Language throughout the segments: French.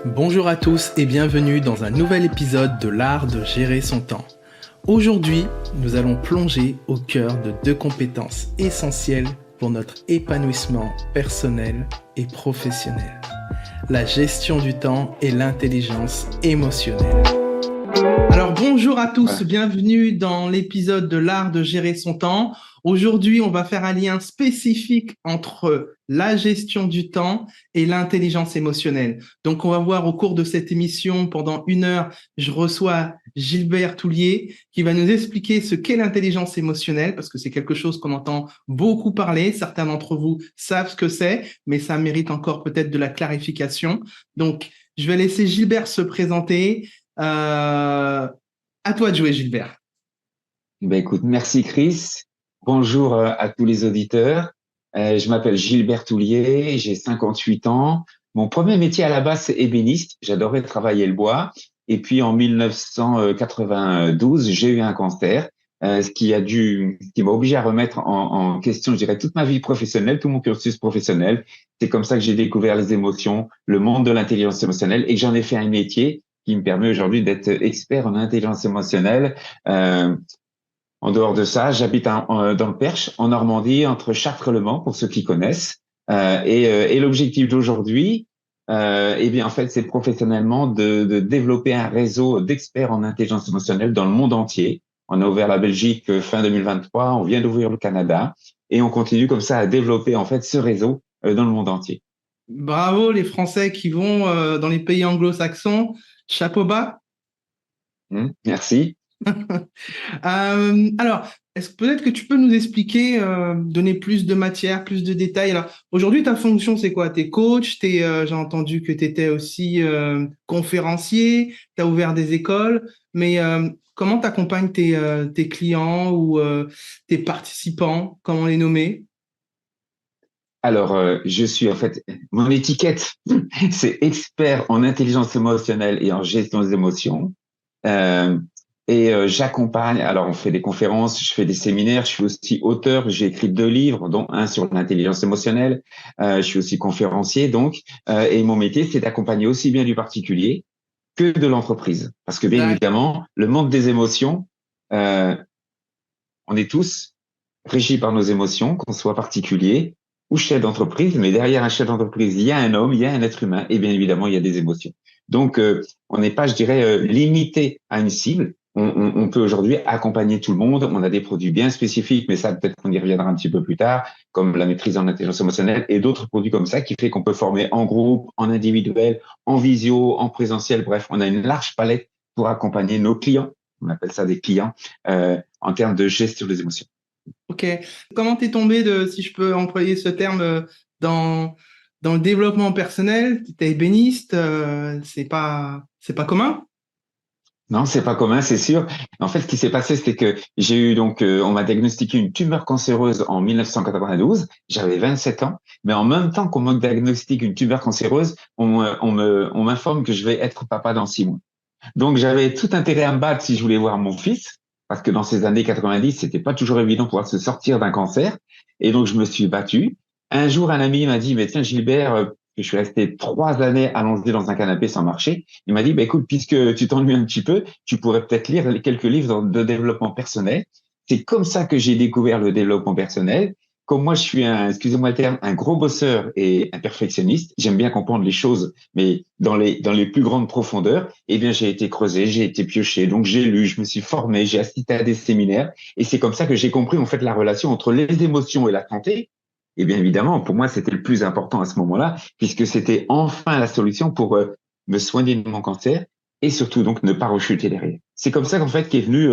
Bonjour à tous et bienvenue dans un nouvel épisode de l'art de gérer son temps. Aujourd'hui, nous allons plonger au cœur de deux compétences essentielles pour notre épanouissement personnel et professionnel. La gestion du temps et l'intelligence émotionnelle. Alors bonjour à tous, bienvenue dans l'épisode de l'art de gérer son temps. Aujourd'hui, on va faire un lien spécifique entre la gestion du temps et l'intelligence émotionnelle. Donc, on va voir au cours de cette émission, pendant 1 heure, je reçois Gilbert Toulier qui va nous expliquer ce qu'est l'intelligence émotionnelle, parce que c'est quelque chose qu'on entend beaucoup parler. Certains d'entre vous savent ce que c'est, mais ça mérite encore peut-être de la clarification. Donc, je vais laisser Gilbert se présenter. À toi de jouer, Gilbert. Écoute, merci Chris. Bonjour à tous les auditeurs. Je m'appelle Gilbert Toulier, j'ai 58 ans. Mon premier métier à la base, c'est ébéniste. J'adorais travailler le bois. Et puis en 1992, j'ai eu un cancer, ce qui m'a obligé à remettre en question, je dirais, toute ma vie professionnelle, tout mon cursus professionnel. C'est comme ça que j'ai découvert les émotions, le monde de l'intelligence émotionnelle, et que j'en ai fait un métier qui me permet aujourd'hui d'être expert en intelligence émotionnelle. En dehors de ça, j'habite dans le Perche, en Normandie, entre Chartres et Le Mans, pour ceux qui connaissent. Et l'objectif d'aujourd'hui, en fait, c'est professionnellement de développer un réseau d'experts en intelligence émotionnelle dans le monde entier. On a ouvert la Belgique fin 2023, on vient d'ouvrir le Canada, et on continue comme ça à développer en fait ce réseau dans le monde entier. Bravo les Français qui vont dans les pays anglo-saxons. Chapeau bas. Merci. Alors, peut-être que tu peux nous expliquer, donner plus de matière, plus de détails. Alors, aujourd'hui, ta fonction, c'est quoi? T'es coach, j'ai entendu que tu étais aussi conférencier, tu as ouvert des écoles, mais comment tu accompagnes tes clients ou tes participants, comment les nommer? Alors, je suis en fait, mon étiquette, c'est expert en intelligence émotionnelle et en gestion des émotions. Euh, J'accompagne, alors on fait des conférences, je fais des séminaires, je suis aussi auteur, j'ai écrit 2 livres, dont un sur l'intelligence émotionnelle. Je suis aussi conférencier, donc, et mon métier, c'est d'accompagner aussi bien du particulier que de l'entreprise. Parce que bien D'accord. évidemment, le monde des émotions, euh, on est tous régis par nos émotions, qu'on soit particulier ou chef d'entreprise, mais derrière un chef d'entreprise, il y a un homme, il y a un être humain, et bien évidemment, il y a des émotions. Donc, on n'est pas, je dirais, limité à une cible. On peut aujourd'hui accompagner tout le monde. On a des produits bien spécifiques, mais ça, peut-être qu'on y reviendra un petit peu plus tard, comme la maîtrise en intelligence émotionnelle et d'autres produits comme ça, qui fait qu'on peut former en groupe, en individuel, en visio, en présentiel. Bref, on a une large palette pour accompagner nos clients. On appelle ça des clients en termes de gestion des émotions. Ok. Comment t'es tombé si je peux employer ce terme, dans, dans le développement personnel? T'es ébéniste, c'est pas commun? Non, c'est pas commun, c'est sûr. En fait, ce qui s'est passé, c'était que j'ai eu donc, on m'a diagnostiqué une tumeur cancéreuse en 1992. J'avais 27 ans, mais en même temps qu'on me diagnostique une tumeur cancéreuse, on m'informe que je vais être papa dans 6 mois. Donc, j'avais tout intérêt à me battre si je voulais voir mon fils, parce que dans ces années 90, c'était pas toujours évident de pouvoir se sortir d'un cancer. Et donc, je me suis battu. Un jour, un ami m'a dit, mais tiens, Gilbert, que je suis resté 3 années allongé dans un canapé sans marcher. Il m'a dit, bah, écoute, puisque tu t'ennuies un petit peu, tu pourrais peut-être lire quelques livres de développement personnel. C'est comme ça que j'ai découvert le développement personnel. Comme moi, je suis excusez-moi le terme, un gros bosseur et un perfectionniste. J'aime bien comprendre les choses, mais dans les plus grandes profondeurs, eh bien, j'ai été creusé, j'ai été pioché. Donc, j'ai lu, je me suis formé, j'ai assisté à des séminaires. Et c'est comme ça que j'ai compris, en fait, la relation entre les émotions et la santé. Et bien évidemment, pour moi, c'était le plus important à ce moment-là, puisque c'était enfin la solution pour me soigner de mon cancer et surtout donc ne pas rechuter derrière. C'est comme ça qu'en fait qu'est venu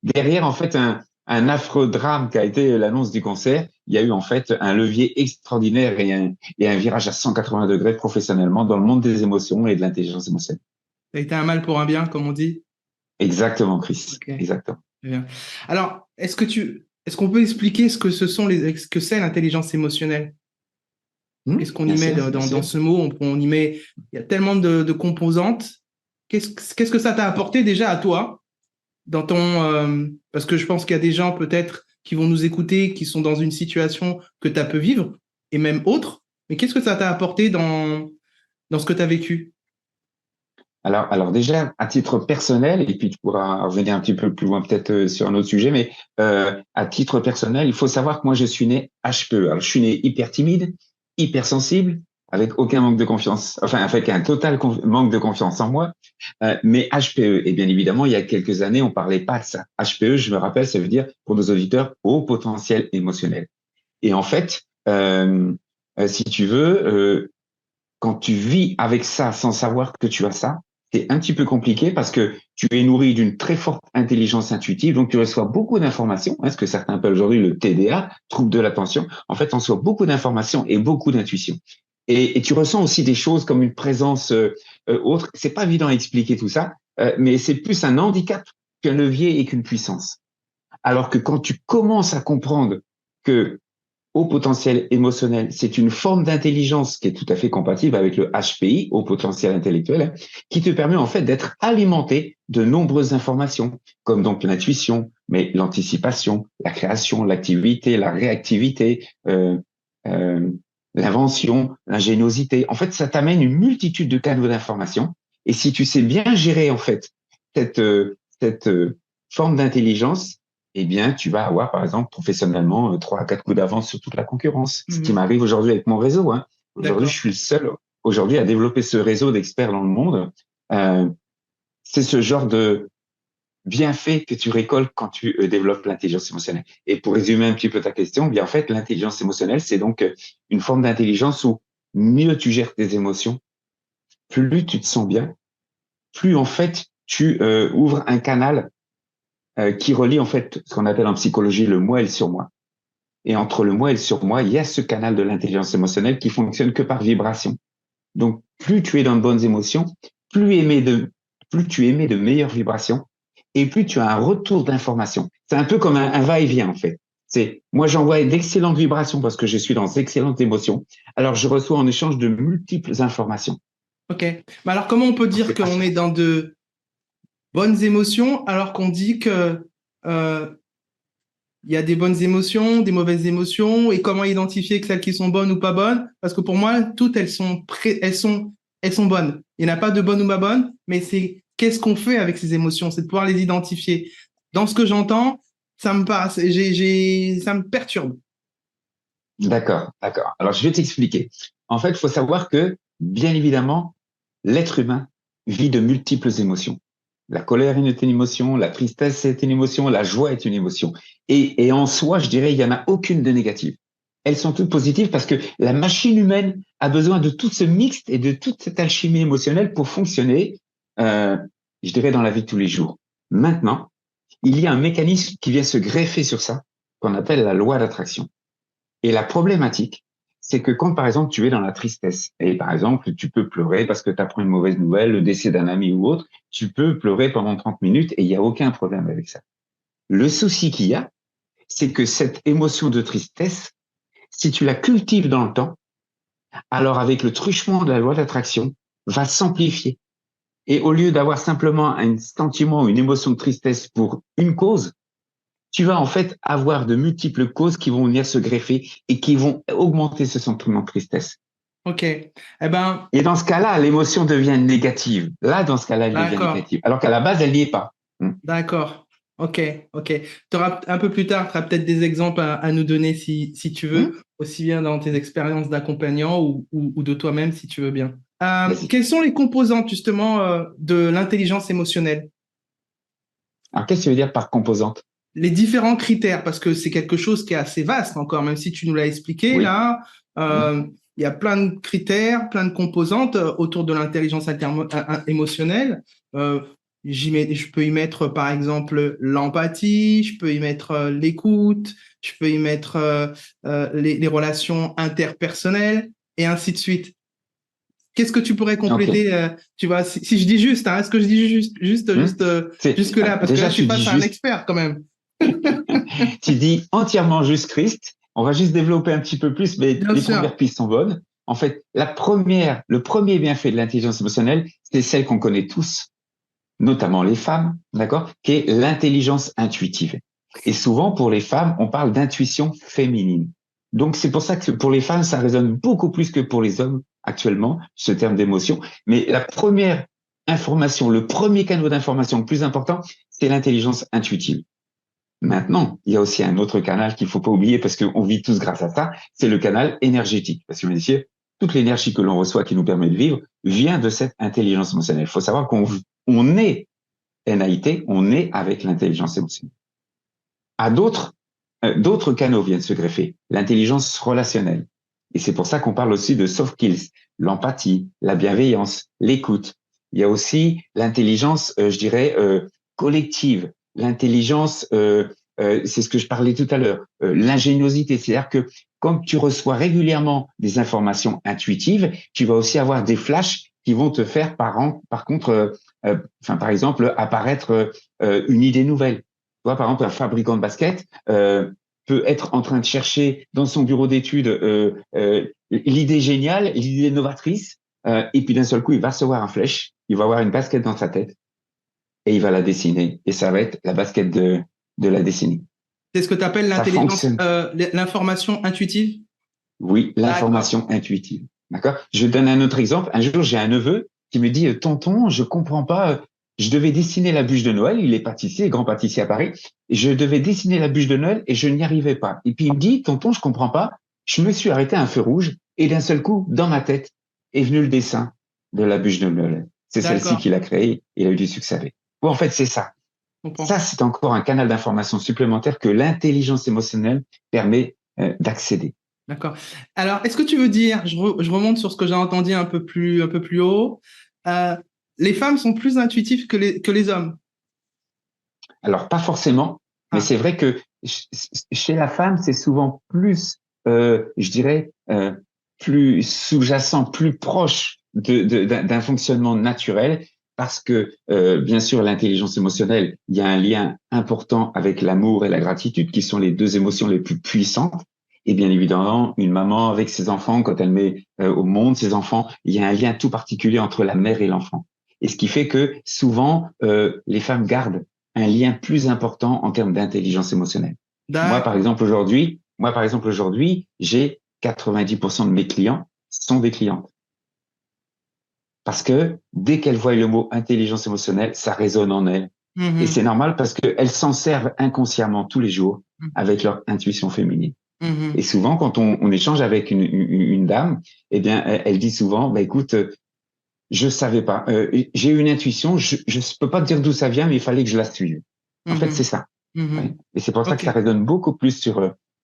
derrière en fait un affreux drame qui a été l'annonce du cancer. Il y a eu en fait un levier extraordinaire et un virage à 180 degrés professionnellement dans le monde des émotions et de l'intelligence émotionnelle. Ça a été un mal pour un bien, comme on dit. Exactement, Chris. Ok, Exactement. très bien. Alors, est-ce qu'on peut expliquer ce que c'est l'intelligence émotionnelle? Qu'est-ce qu'on y Bien met sûr, bien dans sûr. ce mot? On y met, il y a tellement de composantes. Qu'est-ce que ça t'a apporté déjà à toi parce que je pense qu'il y a des gens peut-être qui vont nous écouter, qui sont dans une situation que tu as pu vivre, et même autres. Mais qu'est-ce que ça t'a apporté dans ce que tu as vécu? Alors déjà, à titre personnel, et puis tu pourras revenir un petit peu plus loin peut-être sur un autre sujet, mais à titre personnel, il faut savoir que moi, je suis né HPE. Alors, je suis né hyper timide, hyper sensible, avec aucun manque de confiance, enfin, avec un total manque de confiance en moi, mais HPE. Et bien évidemment, il y a quelques années, on parlait pas de ça. HPE, je me rappelle, ça veut dire, pour nos auditeurs, haut potentiel émotionnel. Et en fait, si tu veux, quand tu vis avec ça sans savoir que tu as ça, c'est un petit peu compliqué parce que tu es nourri d'une très forte intelligence intuitive, donc tu reçois beaucoup d'informations, ce que certains appellent aujourd'hui le TDA, trouble de l'attention. En fait, on reçoit beaucoup d'informations et beaucoup d'intuition. Et tu ressens aussi des choses comme une présence autre. C'est pas évident à expliquer tout ça, mais c'est plus un handicap qu'un levier et qu'une puissance. Alors que quand tu commences à comprendre que haut potentiel émotionnel, c'est une forme d'intelligence qui est tout à fait compatible avec le HPI, haut potentiel intellectuel, qui te permet en fait d'être alimenté de nombreuses informations, comme donc l'intuition, mais l'anticipation, la création, l'activité, la réactivité, euh, l'invention, l'ingéniosité. En fait, ça t'amène une multitude de canaux d'informations. Et si tu sais bien gérer en fait cette forme d'intelligence, eh bien, tu vas avoir, par exemple, professionnellement, 3 à 4 coups d'avance sur toute la concurrence. Ce qui Mhm. m'arrive aujourd'hui avec mon réseau. Aujourd'hui, je D'accord. suis le seul aujourd'hui à développer ce réseau d'experts dans le monde. Euh, c'est ce genre de bienfait que tu récoltes quand tu développes l'intelligence émotionnelle. Et pour résumer un petit peu ta question, bien en fait, l'intelligence émotionnelle, c'est donc une forme d'intelligence où mieux tu gères tes émotions, plus tu te sens bien, plus en fait tu ouvres un canal qui relie en fait ce qu'on appelle en psychologie le moi et le surmoi. Et entre le moi et le surmoi, il y a ce canal de l'intelligence émotionnelle qui fonctionne que par vibration. Donc, plus tu es dans de bonnes émotions, plus tu émets de meilleures vibrations et plus tu as un retour d'information. C'est un peu comme un va-et-vient, en fait. C'est, moi, j'envoie d'excellentes vibrations parce que je suis dans d'excellentes émotions. Alors, je reçois en échange de multiples informations. Ok. Mais alors, comment on peut Donc, dire c'est pas qu'on ça. est dans de bonnes émotions alors qu'on dit que euh, il y a des bonnes émotions, des mauvaises émotions, et comment identifier que celles qui sont bonnes ou pas bonnes? Parce que pour moi, toutes elles sont bonnes. Il n'y en a pas de bonnes ou pas bonnes, mais c'est qu'est-ce qu'on fait avec ces émotions, c'est de pouvoir les identifier. Dans ce que j'entends, ça me passe, ça me perturbe. D'accord, d'accord. Alors, je vais t'expliquer. En fait, il faut savoir que, bien évidemment, l'être humain vit de multiples émotions. La colère est une émotion, la tristesse est une émotion, la joie est une émotion. Et en soi, je dirais, il n'y en a aucune de négative. Elles sont toutes positives parce que la machine humaine a besoin de tout ce mixte et de toute cette alchimie émotionnelle pour fonctionner, euh, je dirais, dans la vie de tous les jours. Maintenant, il y a un mécanisme qui vient se greffer sur ça, qu'on appelle la loi d'attraction. Et la problématique, c'est que quand, par exemple, tu es dans la tristesse, et par exemple, tu peux pleurer parce que tu apprends une mauvaise nouvelle, le décès d'un ami ou autre, tu peux pleurer pendant 30 minutes et il n'y a aucun problème avec ça. Le souci qu'il y a, c'est que cette émotion de tristesse, si tu la cultives dans le temps, alors avec le truchement de la loi d'attraction, va s'amplifier. Et au lieu d'avoir simplement un sentiment, une émotion de tristesse pour une cause, tu vas en fait avoir de multiples causes qui vont venir se greffer et qui vont augmenter ce sentiment de tristesse. Ok. Eh ben, Et dans ce cas-là, l'émotion devient négative. Là, dans ce cas-là, elle devient d'accord. négative. Alors qu'à la base, elle n'y est pas. D'accord. Ok, ok. T'auras, un peu plus tard, tu auras peut-être des exemples à nous donner si tu Hum, veux, aussi bien dans tes expériences d'accompagnant ou de toi-même si tu veux bien. Vas-y. Quelles sont les composantes justement de l'intelligence émotionnelle? Alors, qu'est-ce que tu veux dire par composante? Les différents critères, parce que c'est quelque chose qui est assez vaste encore, même si tu nous l'as expliqué Oui. là. Hum, Il y a plein de critères, plein de composantes autour de l'intelligence émotionnelle. Euh, je peux y mettre par exemple l'empathie, je peux y mettre l'écoute, je peux y mettre les relations interpersonnelles et ainsi de suite. Qu'est-ce que tu pourrais OK. compléter, tu vois, si je dis juste, hein, est-ce que je dis Hum. jusque-là, parce que là, Déjà, je suis tu dis face à un juste, expert quand même. tu dis entièrement juste Christ. On va juste développer un petit peu plus, mais Bien les sûr. premières pistes sont bonnes. En fait, le premier bienfait de l'intelligence émotionnelle, c'est celle qu'on connaît tous, notamment les femmes, d'accord, qui est l'intelligence intuitive. Et souvent, pour les femmes, on parle d'intuition féminine. Donc, c'est pour ça que pour les femmes, ça résonne beaucoup plus que pour les hommes actuellement, ce terme d'émotion. Mais la première information, le premier canal d'information le plus important, c'est l'intelligence intuitive. Maintenant, il y a aussi un autre canal qu'il faut pas oublier parce qu'on vit tous grâce à ça, c'est le canal énergétique. Parce que, messieurs, toute l'énergie que l'on reçoit qui nous permet de vivre vient de cette intelligence émotionnelle. Il faut savoir qu'on est NAIT, on est avec l'intelligence émotionnelle. À d'autres canaux viennent se greffer. L'intelligence relationnelle. Et c'est pour ça qu'on parle aussi de soft skills, l'empathie, la bienveillance, l'écoute. Il y a aussi l'intelligence, je dirais, collective, l'intelligence, c'est ce que je parlais tout à l'heure, l'ingéniosité. C'est-à-dire que quand tu reçois régulièrement des informations intuitives, tu vas aussi avoir des flashs qui vont te faire, par exemple, apparaître une idée nouvelle. Tu vois, par exemple, un fabricant de baskets peut être en train de chercher dans son bureau d'études l'idée géniale, l'idée novatrice, et puis d'un seul coup, il va recevoir un flèche, il va avoir une basket dans sa tête, et il va la dessiner, et ça va être la basket de la décennie. C'est ce que tu appelles l'information intuitive? Oui, l'information intuitive. D'accord. Je donne un autre exemple. Un jour, j'ai un neveu qui me dit, tonton, je comprends pas, je devais dessiner la bûche de Noël, il est pâtissier, grand pâtissier à Paris, et je devais dessiner la bûche de Noël et je n'y arrivais pas. Et puis il me dit, tonton, je comprends pas, je me suis arrêté à un feu rouge et d'un seul coup, dans ma tête, est venu le dessin de la bûche de Noël. C'est celle-ci qu'il a créée, il a eu du succès avec. Bon, en fait, c'est ça. Ça, c'est encore un canal d'information supplémentaire que l'intelligence émotionnelle permet d'accéder. D'accord. Alors, est-ce que tu veux dire, je remonte sur ce que j'ai entendu un peu plus haut, les femmes sont plus intuitives que les hommes? Alors, pas forcément, mais c'est vrai que chez la femme, c'est souvent plus, je dirais, plus sous-jacent, plus proche d'un fonctionnement naturel, parce que, bien sûr, l'intelligence émotionnelle, il y a un lien important avec l'amour et la gratitude, qui sont les deux émotions les plus puissantes. Et bien évidemment, une maman avec ses enfants, quand elle met au monde ses enfants, il y a un lien tout particulier entre la mère et l'enfant. Et ce qui fait que souvent, les femmes gardent un lien plus important en termes d'intelligence émotionnelle. Moi, par exemple, aujourd'hui, j'ai 90% de mes clients sont des clientes. Parce que dès qu'elles voient le mot intelligence émotionnelle, ça résonne en elles. Mmh. Et c'est normal parce qu'elles s'en servent inconsciemment tous les jours avec leur intuition féminine. Mmh. Et souvent, quand on échange avec une dame, eh bien, elle dit souvent, bah, écoute, je savais pas, j'ai eu une intuition, je peux pas te dire d'où ça vient, mais il fallait que je la suive. En fait, c'est ça. Ouais. Et c'est pour ça que ça résonne beaucoup plus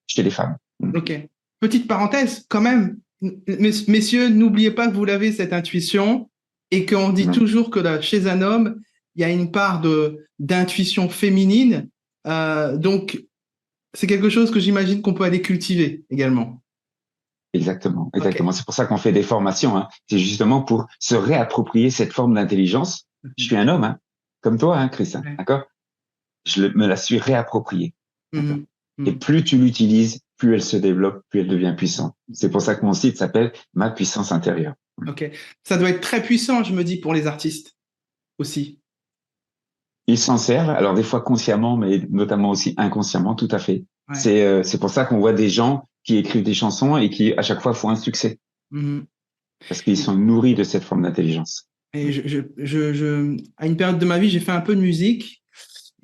chez les femmes. Ok. Petite parenthèse, quand même, messieurs, n'oubliez pas que vous l'avez, cette intuition, et qu'on dit toujours que là, chez un homme, il y a une part d'intuition féminine. Donc, c'est quelque chose que j'imagine qu'on peut aller cultiver également. Exactement. Okay. C'est pour ça qu'on fait des formations. Hein. C'est justement pour se réapproprier cette forme d'intelligence. Je suis un homme, hein, comme toi, hein, Chris. Hein, d'accord. Je me la suis réappropriée. Et plus tu l'utilises, plus elle se développe, plus elle devient puissante. C'est pour ça que mon site s'appelle Ma puissance intérieure. Ok. Ça doit être très puissant, je me dis, pour les artistes aussi. Ils s'en servent, alors des fois consciemment, mais notamment aussi inconsciemment, tout à fait. Ouais. C'est pour ça qu'on voit des gens qui écrivent des chansons et qui, à chaque fois, font un succès. Parce qu'ils sont nourris de cette forme d'intelligence. Et à une période de ma vie, j'ai fait un peu de musique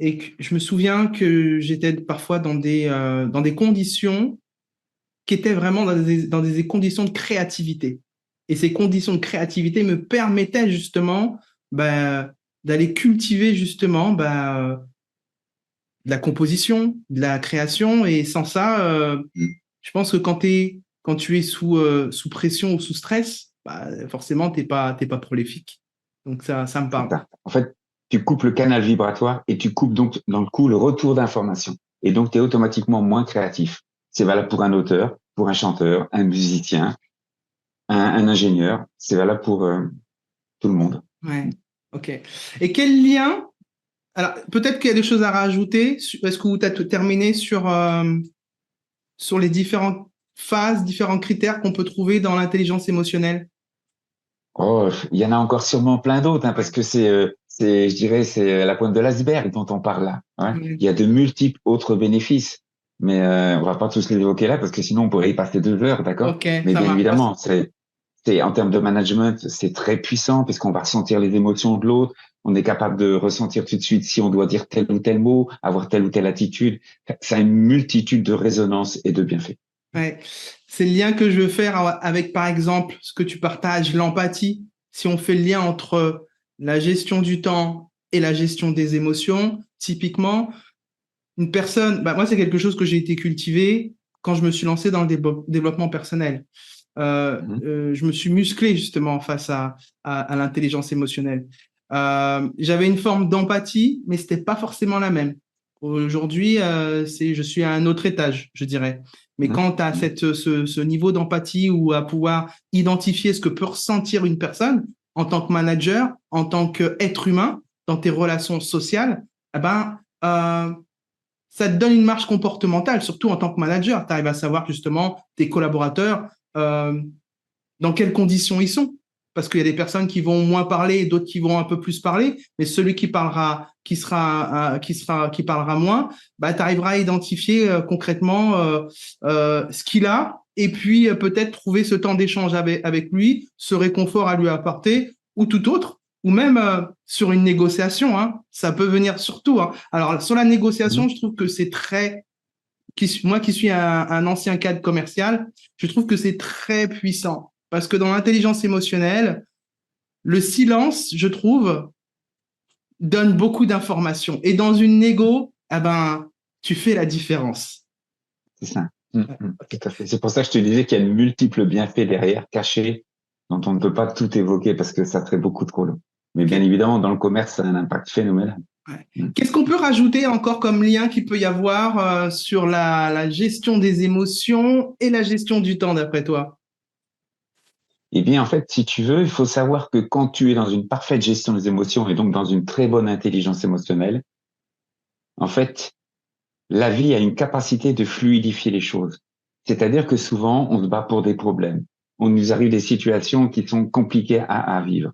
et je me souviens que j'étais parfois dans des conditions qui étaient vraiment dans des conditions de créativité. Et ces conditions de créativité me permettaient justement d'aller cultiver justement de la composition, de la création. Et sans ça, je pense que quand tu es sous pression ou sous stress, forcément, t'es pas prolifique. Donc ça me parle. En fait, tu coupes le canal vibratoire et tu coupes donc, dans le coup, le retour d'information. Et donc, tu es automatiquement moins créatif. C'est valable pour un auteur, pour un chanteur, un musicien, un ingénieur. C'est valable pour tout le monde. Ouais, ok. Et quel lien... Alors, peut-être qu'il y a des choses à rajouter. Est-ce que tu as terminé sur les différentes phases, différents critères qu'on peut trouver dans l'intelligence émotionnelle? Oh, il y en a encore sûrement plein d'autres, hein, parce que je dirais, c'est la pointe de l'iceberg dont on parle là. Hein. Il y a de multiples autres bénéfices, mais on va pas tous les évoquer là, parce que sinon on pourrait y passer 2 heures, d'accord? Okay, mais bien évidemment, c'est en termes de management, c'est très puissant puisqu'on va ressentir les émotions de l'autre. On est capable de ressentir tout de suite si on doit dire tel ou tel mot, avoir telle ou telle attitude. Ça a une multitude de résonances et de bienfaits. Ouais. C'est le lien que je veux faire avec, par exemple, ce que tu partages, l'empathie. Si on fait le lien entre la gestion du temps et la gestion des émotions, typiquement, une personne, moi, c'est quelque chose que j'ai été cultivé quand je me suis lancé dans le développement personnel. Je me suis musclé justement face à l'intelligence émotionnelle. J'avais une forme d'empathie, mais c'était pas forcément la même. Aujourd'hui, je suis à un autre étage, je dirais. Mais quand tu as ce niveau d'empathie ou à pouvoir identifier ce que peut ressentir une personne en tant que manager, en tant qu'être humain, dans tes relations sociales, eh ben, ça te donne une marge comportementale, surtout en tant que manager. Tu arrives à savoir justement tes collaborateurs, dans quelles conditions ils sont. Parce qu'il y a des personnes qui vont moins parler et d'autres qui vont un peu plus parler, mais celui qui parlera, qui parlera moins, tu arriveras à identifier concrètement ce qu'il a et puis peut-être trouver ce temps d'échange avec lui, ce réconfort à lui apporter ou tout autre, ou même sur une négociation, hein, ça peut venir surtout. Hein. Alors sur la négociation, je trouve que c'est très moi qui suis un ancien cadre commercial, je trouve que c'est très puissant. Parce que dans l'intelligence émotionnelle, le silence, je trouve, donne beaucoup d'informations. Et dans une négo, tu fais la différence. C'est ça. Tout à fait. C'est pour ça que je te disais qu'il y a de multiples bienfaits derrière, cachés, dont on ne peut pas tout évoquer parce que ça serait beaucoup trop long. Mais bien évidemment, dans le commerce, ça a un impact phénoménal. Ouais. Qu'est-ce qu'on peut rajouter encore comme lien qu'il peut y avoir sur la gestion des émotions et la gestion du temps, d'après toi? Eh bien, en fait, si tu veux, il faut savoir que quand tu es dans une parfaite gestion des émotions et donc dans une très bonne intelligence émotionnelle, en fait, la vie a une capacité de fluidifier les choses. C'est-à-dire que souvent, on se bat pour des problèmes. On nous arrive des situations qui sont compliquées à vivre.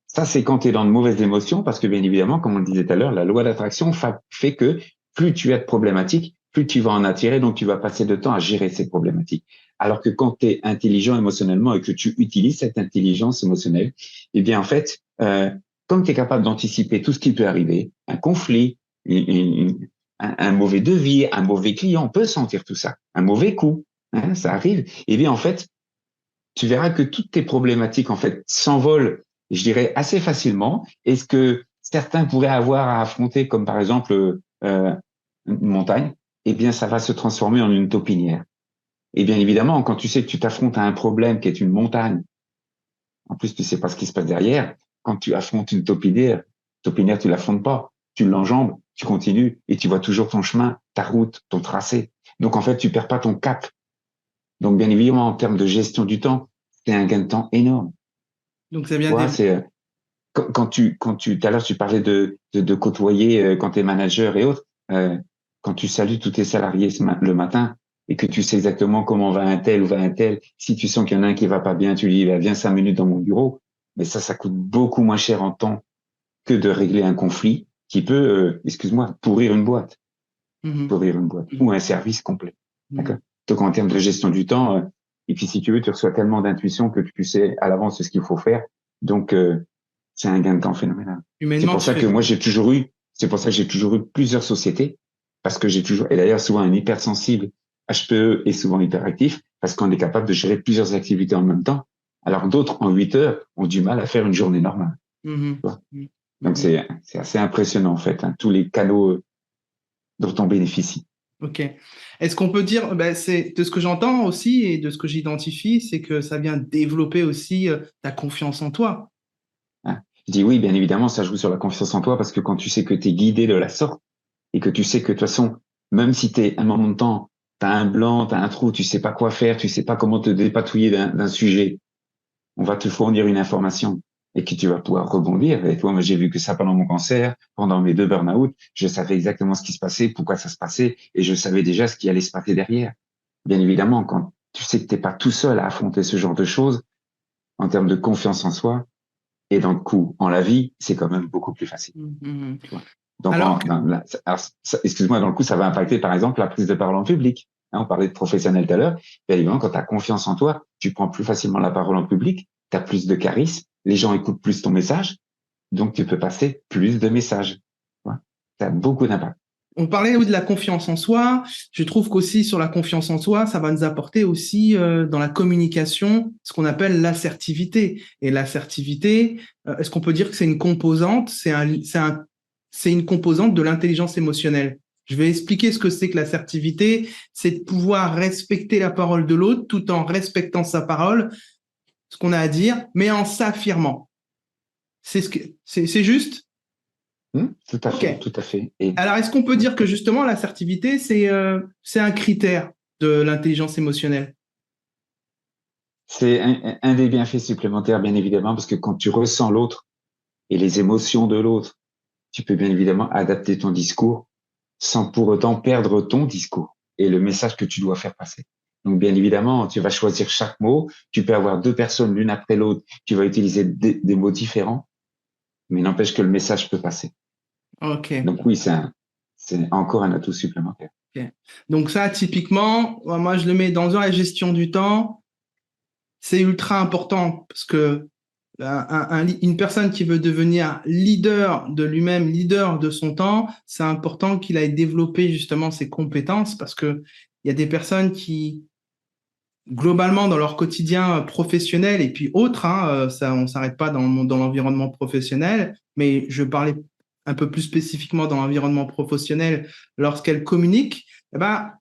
Ça, c'est quand tu es dans de mauvaises émotions, parce que bien évidemment, comme on le disait tout à l'heure, la loi d'attraction fait que plus tu as de problématiques, plus tu vas en attirer, donc tu vas passer de temps à gérer ces problématiques. Alors que quand tu es intelligent émotionnellement et que tu utilises cette intelligence émotionnelle, eh bien en fait, comme tu es capable d'anticiper tout ce qui peut arriver, un conflit, un mauvais devis, un mauvais client, on peut sentir tout ça, un mauvais coup, hein, ça arrive. Eh bien en fait, tu verras que toutes tes problématiques en fait s'envolent, je dirais, assez facilement. Et ce que certains pourraient avoir à affronter, comme par exemple une montagne, eh bien ça va se transformer en une taupinière. Et bien évidemment, quand tu sais que tu t'affrontes à un problème qui est une montagne, en plus tu sais pas ce qui se passe derrière, quand tu affrontes une taupinière, tu l'affrontes pas, tu l'enjambes, tu continues et tu vois toujours ton chemin, ta route, ton tracé. Donc en fait, tu perds pas ton cap. Donc bien évidemment, en termes de gestion du temps, c'est un gain de temps énorme. Donc c'est bien. Ouais, c'est quand tout à l'heure tu parlais de côtoyer quand tu es manager et autres, quand tu salues tous tes salariés le matin et que tu sais exactement comment va un tel ou va un tel, si tu sens qu'il y en a un qui va pas bien, tu lui dis viens 5 minutes dans mon bureau, mais ça coûte beaucoup moins cher en temps que de régler un conflit qui peut, excuse-moi, pourrir une boîte, ou un service complet. D'accord. Donc en termes de gestion du temps, et puis si tu veux, tu reçois tellement d'intuition que tu sais à l'avance ce qu'il faut faire. Donc c'est un gain de temps phénoménal. C'est pour ça que moi c'est pour ça que j'ai toujours eu plusieurs sociétés, parce que et d'ailleurs souvent un hypersensible, HPE est souvent hyperactif, parce qu'on est capable de gérer plusieurs activités en même temps, alors d'autres en 8 heures ont du mal à faire une journée normale. Donc c'est assez impressionnant en fait, tous les canaux dont on bénéficie. Ok. Est-ce qu'on peut dire, c'est de ce que j'entends aussi et de ce que j'identifie, c'est que ça vient développer aussi ta confiance en toi. Je dis oui, bien évidemment, ça joue sur la confiance en toi parce que quand tu sais que tu es guidé de la sorte et que tu sais que de toute façon, même si tu es un moment de temps, tu as un blanc, tu as un trou, tu sais pas quoi faire, tu sais pas comment te dépatouiller d'un sujet, on va te fournir une information et que tu vas pouvoir rebondir. Et toi, moi, j'ai vu que ça pendant mon cancer, pendant mes 2 burn-out, je savais exactement ce qui se passait, pourquoi ça se passait et je savais déjà ce qui allait se passer derrière. Bien évidemment, quand tu sais que t'es pas tout seul à affronter ce genre de choses, en termes de confiance en soi, et dans le coup, en la vie, c'est quand même beaucoup plus facile. Donc, excuse-moi, dans le coup, ça va impacter, par exemple, la prise de parole en public. Hein, on parlait de professionnel tout à l'heure. Bien évidemment, quand tu as confiance en toi, tu prends plus facilement la parole en public. tu as plus de charisme, les gens écoutent plus ton message, donc tu peux passer plus de messages. Ça a beaucoup d'impact. On parlait oui, de la confiance en soi. Je trouve qu'aussi sur la confiance en soi, ça va nous apporter aussi dans la communication ce qu'on appelle l'assertivité. Et l'assertivité, est-ce qu'on peut dire que c'est une composante, c'est une composante de l'intelligence émotionnelle? Je vais expliquer ce que c'est que l'assertivité. C'est de pouvoir respecter la parole de l'autre tout en respectant sa parole, ce qu'on a à dire, mais en s'affirmant. C'est juste? Tout à fait, Ok. tout à fait. Et Alors, est-ce qu'on peut dire que justement l'assertivité, c'est un critère de l'intelligence émotionnelle? c'est un des bienfaits supplémentaires, bien évidemment, parce que quand tu ressens l'autre et les émotions de l'autre, tu peux bien évidemment adapter ton discours sans pour autant perdre ton discours et le message que tu dois faire passer. Donc, bien évidemment, tu vas choisir chaque mot. Tu peux avoir deux personnes l'une après l'autre. Tu vas utiliser des mots différents, mais n'empêche que le message peut passer. Ok. Donc oui, c'est encore un atout supplémentaire. Ok. Donc ça, typiquement, moi, je le mets dans la gestion du temps. C'est ultra important parce que une personne qui veut devenir leader de lui-même, leader de son temps, c'est important qu'il aille développer justement ses compétences parce que il y a des personnes qui globalement dans leur quotidien professionnel et puis autre, hein, ça, on s'arrête pas dans l'environnement professionnel, mais je parlais un peu plus spécifiquement dans l'environnement professionnel, lorsqu'elles communiquent, eh ben,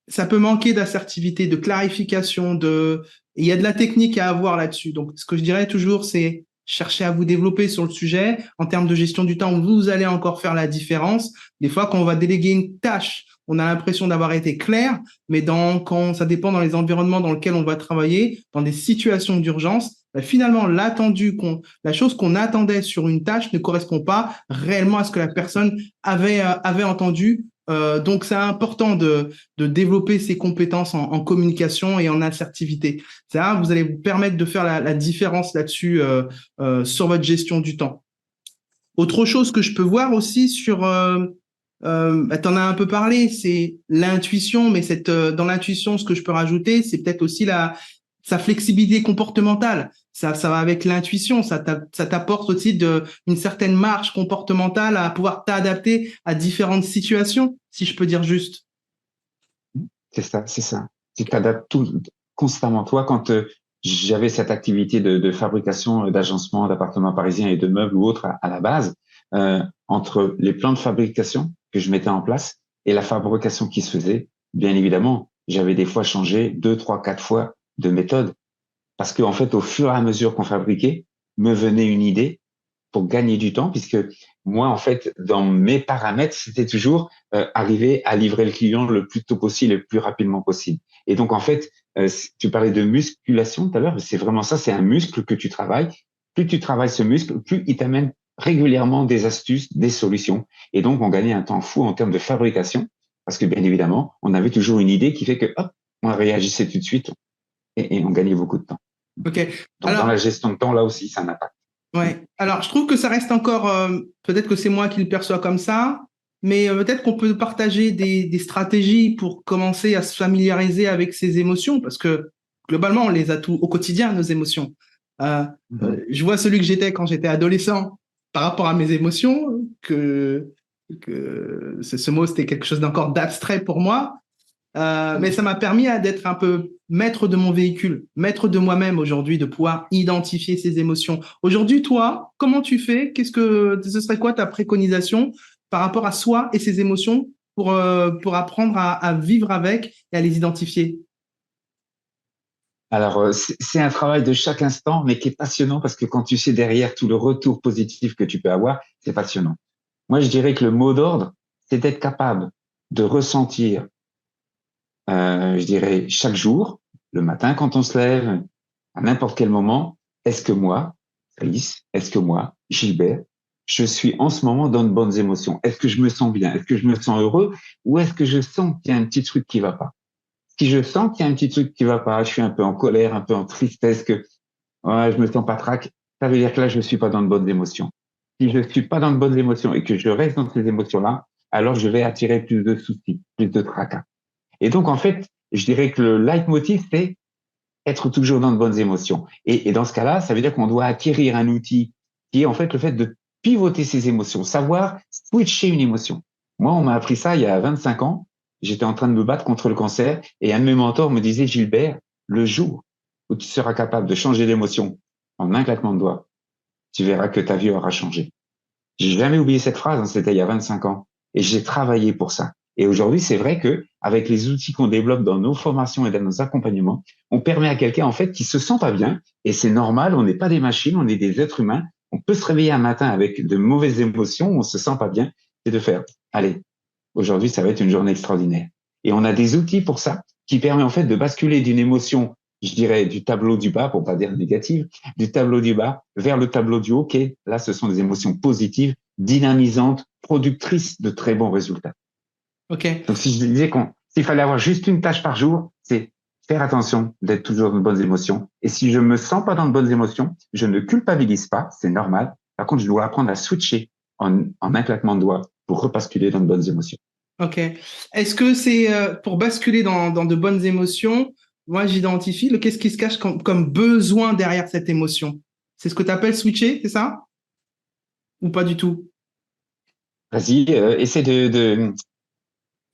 ça peut manquer d'assertivité, de clarification, et il y a de la technique à avoir là-dessus. Donc, ce que je dirais toujours, c'est chercher à vous développer sur le sujet en termes de gestion du temps. Vous allez encore faire la différence. Des fois, quand on va déléguer une tâche, on a l'impression d'avoir été clair, mais quand ça dépend dans les environnements dans lesquels on va travailler, dans des situations d'urgence, ben finalement, la chose qu'on attendait sur une tâche ne correspond pas réellement à ce que la personne avait entendu. Donc, c'est important de développer ses compétences en communication et en assertivité. Ça, vous allez vous permettre de faire la différence là-dessus sur votre gestion du temps. Autre chose que je peux voir aussi tu en as un peu parlé, c'est l'intuition, mais dans l'intuition, ce que je peux rajouter, c'est peut-être aussi sa flexibilité comportementale. Ça va avec l'intuition, ça t'apporte aussi une certaine marge comportementale à pouvoir t'adapter à différentes situations, si je peux dire juste. C'est ça, c'est ça. Tu t'adaptes constamment. Toi, quand j'avais cette activité de fabrication d'agencement d'appartements parisiens et de meubles ou autres à la base, entre les plans de fabrication que je mettais en place et la fabrication qui se faisait, bien évidemment, j'avais des fois changé 2, 3, 4 fois de méthode parce qu'en fait, au fur et à mesure qu'on fabriquait, me venait une idée pour gagner du temps, puisque moi, en fait, dans mes paramètres, c'était toujours arriver à livrer le client le plus tôt possible et le plus rapidement possible. Et donc, en fait, tu parlais de musculation tout à l'heure, c'est vraiment ça, c'est un muscle que tu travailles. Plus tu travailles ce muscle, plus il t'amène régulièrement des astuces, des solutions. Et donc, on gagnait un temps fou en termes de fabrication, parce que bien évidemment, on avait toujours une idée qui fait que, hop, on réagissait tout de suite et on gagnait beaucoup de temps. Ok. Donc, dans Alors, la gestion de temps, là aussi, ça n'a pas. ouais. Alors, je trouve que ça reste encore, peut-être que c'est moi qui le perçois comme ça, mais peut-être qu'on peut partager des stratégies pour commencer à se familiariser avec ses émotions, parce que globalement, on les a tout au quotidien, nos émotions. Euh, je vois celui que j'étais quand j'étais adolescent par rapport à mes émotions, que ce mot, c'était quelque chose d'encore d'abstrait pour moi. Mais ça m'a permis d'être un peu maître de mon véhicule, maître de moi-même aujourd'hui, de pouvoir identifier ses émotions. Aujourd'hui, toi, comment tu fais? Ce serait quoi ta préconisation par rapport à soi et ses émotions pour apprendre à vivre avec et à les identifier? Alors, c'est un travail de chaque instant, mais qui est passionnant parce que quand tu sais derrière tout le retour positif que tu peux avoir, c'est passionnant. Moi, je dirais que le mot d'ordre, c'est d'être capable de ressentir, je dirais, chaque jour, le matin quand on se lève, à n'importe quel moment, est-ce que moi, Chris, est-ce que moi, Gilbert, je suis en ce moment dans de bonnes émotions? Est-ce que je me sens bien? Est-ce que je me sens heureux? Ou est-ce que je sens qu'il y a un petit truc qui va pas? Si je sens qu'il y a un petit truc qui va pas, je suis un peu en colère, un peu en tristesse, que ouais, je me sens pas trac, ça veut dire que là, je suis pas dans de bonnes émotions. Si je suis pas dans de bonnes émotions et que je reste dans ces émotions-là, alors je vais attirer plus de soucis, plus de tracas. Et donc, en fait, je dirais que le leitmotiv, c'est être toujours dans de bonnes émotions. Et dans ce cas-là, ça veut dire qu'on doit acquérir un outil qui est en fait le fait de pivoter ses émotions, savoir switcher une émotion. Moi, on m'a appris ça il y a 25 ans. J'étais en train de me battre contre le cancer et un de mes mentors me disait, Gilbert, le jour où tu seras capable de changer d'émotion en un claquement de doigts, tu verras que ta vie aura changé. J'ai jamais oublié cette phrase, hein, c'était il y a 25 ans. Et j'ai travaillé pour ça. Et aujourd'hui, c'est vrai que avec les outils qu'on développe dans nos formations et dans nos accompagnements, on permet à quelqu'un, en fait, qui se sent pas bien. Et c'est normal, on n'est pas des machines, on est des êtres humains. On peut se réveiller un matin avec de mauvaises émotions, on se sent pas bien, et de faire, allez, aujourd'hui, ça va être une journée extraordinaire. Et on a des outils pour ça qui permet en fait de basculer d'une émotion, je dirais, du tableau du bas, pour pas dire négative, du tableau du bas vers le tableau du haut. Ok, là, ce sont des émotions positives, dynamisantes, productrices de très bons résultats. Ok. Donc, si je disais s'il fallait avoir juste une tâche par jour, c'est faire attention d'être toujours dans de bonnes émotions. Et si je me sens pas dans de bonnes émotions, je ne culpabilise pas, c'est normal. Par contre, je dois apprendre à switcher en un claquement de doigts pour repasculer dans de bonnes émotions. Ok. Est-ce que c'est pour basculer dans de bonnes émotions, moi j'identifie qu'est-ce qui se cache comme besoin derrière cette émotion? C'est ce que tu appelles switcher, c'est ça? Ou pas du tout? Vas-y, essaie de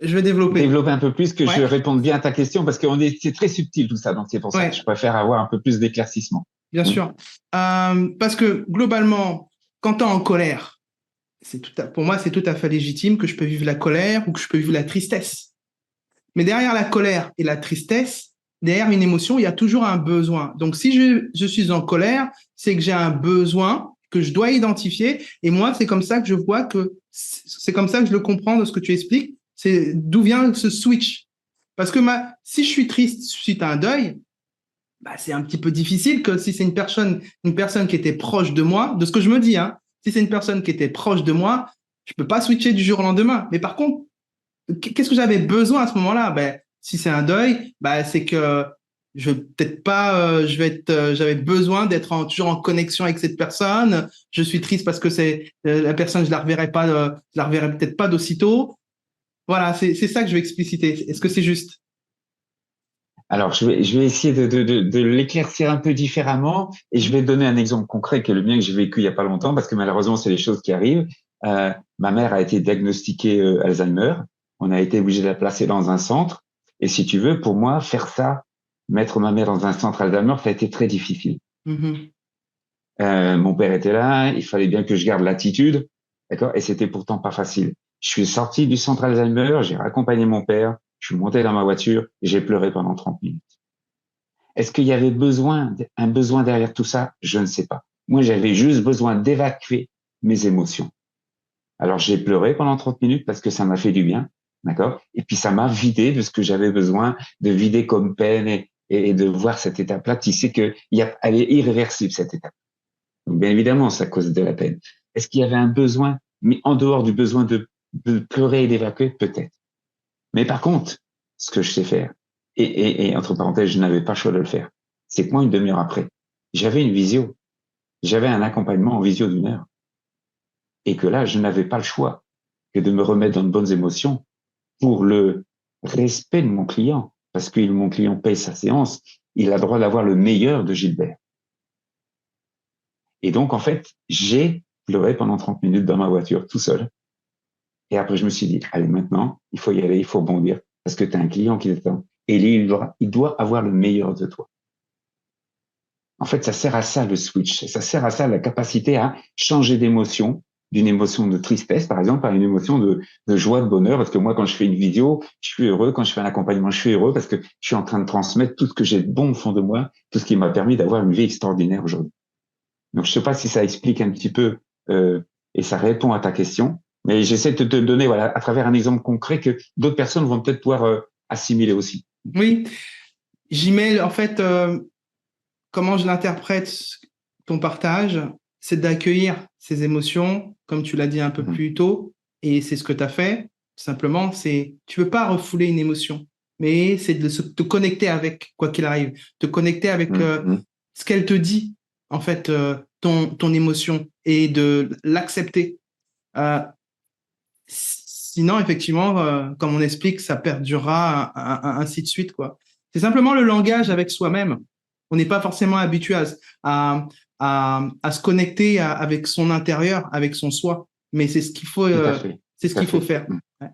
Je vais développer. développer un peu plus, que je Ouais, réponde bien à ta question, parce que c'est très subtil tout ça, donc c'est pour ça que je ouais, préfère avoir un peu plus d'éclaircissement. bien sûr. Parce que globalement, quand tu es en colère, pour moi, c'est tout à fait légitime que je peux vivre la colère ou que je peux vivre la tristesse. Mais derrière la colère et la tristesse, derrière une émotion, il y a toujours un besoin. Donc, si je suis en colère, c'est que j'ai un besoin que je dois identifier. Et moi, c'est comme ça que je vois c'est comme ça que je le comprends de ce que tu expliques. C'est d'où vient ce switch. Parce que si je suis triste suite à un deuil, bah, c'est un petit peu difficile que si c'est une personne qui était proche de moi, de ce que je me dis, hein. Si c'est une personne qui était proche de moi, je peux pas switcher du jour au lendemain. Mais par contre, qu'est-ce que j'avais besoin à ce moment-là? Ben, si c'est un deuil, ben, c'est que je vais peut-être pas, j'avais besoin d'être toujours en connexion avec cette personne. Je suis triste parce que c'est la personne, je la reverrai peut-être pas d'aussitôt. Voilà, c'est ça que je vais expliciter. Est-ce que c'est juste? Alors, je vais essayer de l'éclaircir un peu différemment, et je vais donner un exemple concret qui est le mien, que j'ai vécu il y a pas longtemps, parce que malheureusement, c'est les choses qui arrivent. Ma mère a été diagnostiquée Alzheimer. On a été obligé de la placer dans un centre. Et si tu veux, pour moi, faire ça, mettre ma mère dans un centre Alzheimer, ça a été très difficile. Mhm. Mon père était là, il fallait bien que je garde l'attitude, d'accord? Et c'était pourtant pas facile. Je suis sorti du centre Alzheimer, j'ai raccompagné mon père, je suis monté dans ma voiture et j'ai pleuré pendant 30 minutes. Est-ce qu'il y avait un besoin derrière tout ça? Je ne sais pas. Moi, j'avais juste besoin d'évacuer mes émotions. Alors, j'ai pleuré pendant 30 minutes parce que ça m'a fait du bien, d'accord? Et puis, ça m'a vidé de ce que j'avais besoin de vider comme peine, et de voir cette étape-là. Tu sais elle est irréversible, cette étape. Donc, bien évidemment, ça cause de la peine. Est-ce qu'il y avait un besoin, mais en dehors du besoin de pleurer et d'évacuer? Peut-être. Mais par contre, ce que je sais faire, et entre parenthèses, je n'avais pas le choix de le faire, c'est que moi, une demi-heure après, j'avais une visio, j'avais un accompagnement en visio d'une heure, et que là, je n'avais pas le choix que de me remettre dans de bonnes émotions pour le respect de mon client, parce que mon client paye sa séance, il a le droit d'avoir le meilleur de Gilbert. Et donc, en fait, j'ai pleuré pendant 30 minutes dans ma voiture, tout seul. Et après, je me suis dit, allez, maintenant, il faut y aller, il faut rebondir, parce que tu as un client qui t'attend. Et lui, il doit avoir le meilleur de toi. En fait, ça sert à ça, le switch. Ça sert à ça, la capacité à changer d'émotion, d'une émotion de tristesse, par exemple, à une émotion de joie, de bonheur. Parce que moi, quand je fais une vidéo, je suis heureux. Quand je fais un accompagnement, je suis heureux parce que je suis en train de transmettre tout ce que j'ai de bon au fond de moi, tout ce qui m'a permis d'avoir une vie extraordinaire aujourd'hui. Donc, je sais pas si ça explique un petit peu et ça répond à ta question, mais j'essaie de te donner, voilà, à travers un exemple concret que d'autres personnes vont peut-être pouvoir assimiler aussi. Oui, j'y mets, en fait, comment je l'interprète, ton partage, c'est d'accueillir ces émotions, comme tu l'as dit un peu Mhm. plus tôt, et c'est ce que tu as fait. Simplement, tu veux pas refouler une émotion, mais c'est de te connecter avec, quoi qu'il arrive, te connecter avec Mhm. ce qu'elle te dit, en fait, ton émotion, et de l'accepter. Euh, Sinon, effectivement, comme on explique, ça perdurera ainsi de suite, quoi. C'est simplement le langage avec soi-même. On n'est pas forcément habitué à se connecter avec son intérieur, avec son soi. Mais c'est ce qu'il faut, Tout à fait. c'est ce Tout à qu'il faut fait. faire. Mm. Ouais.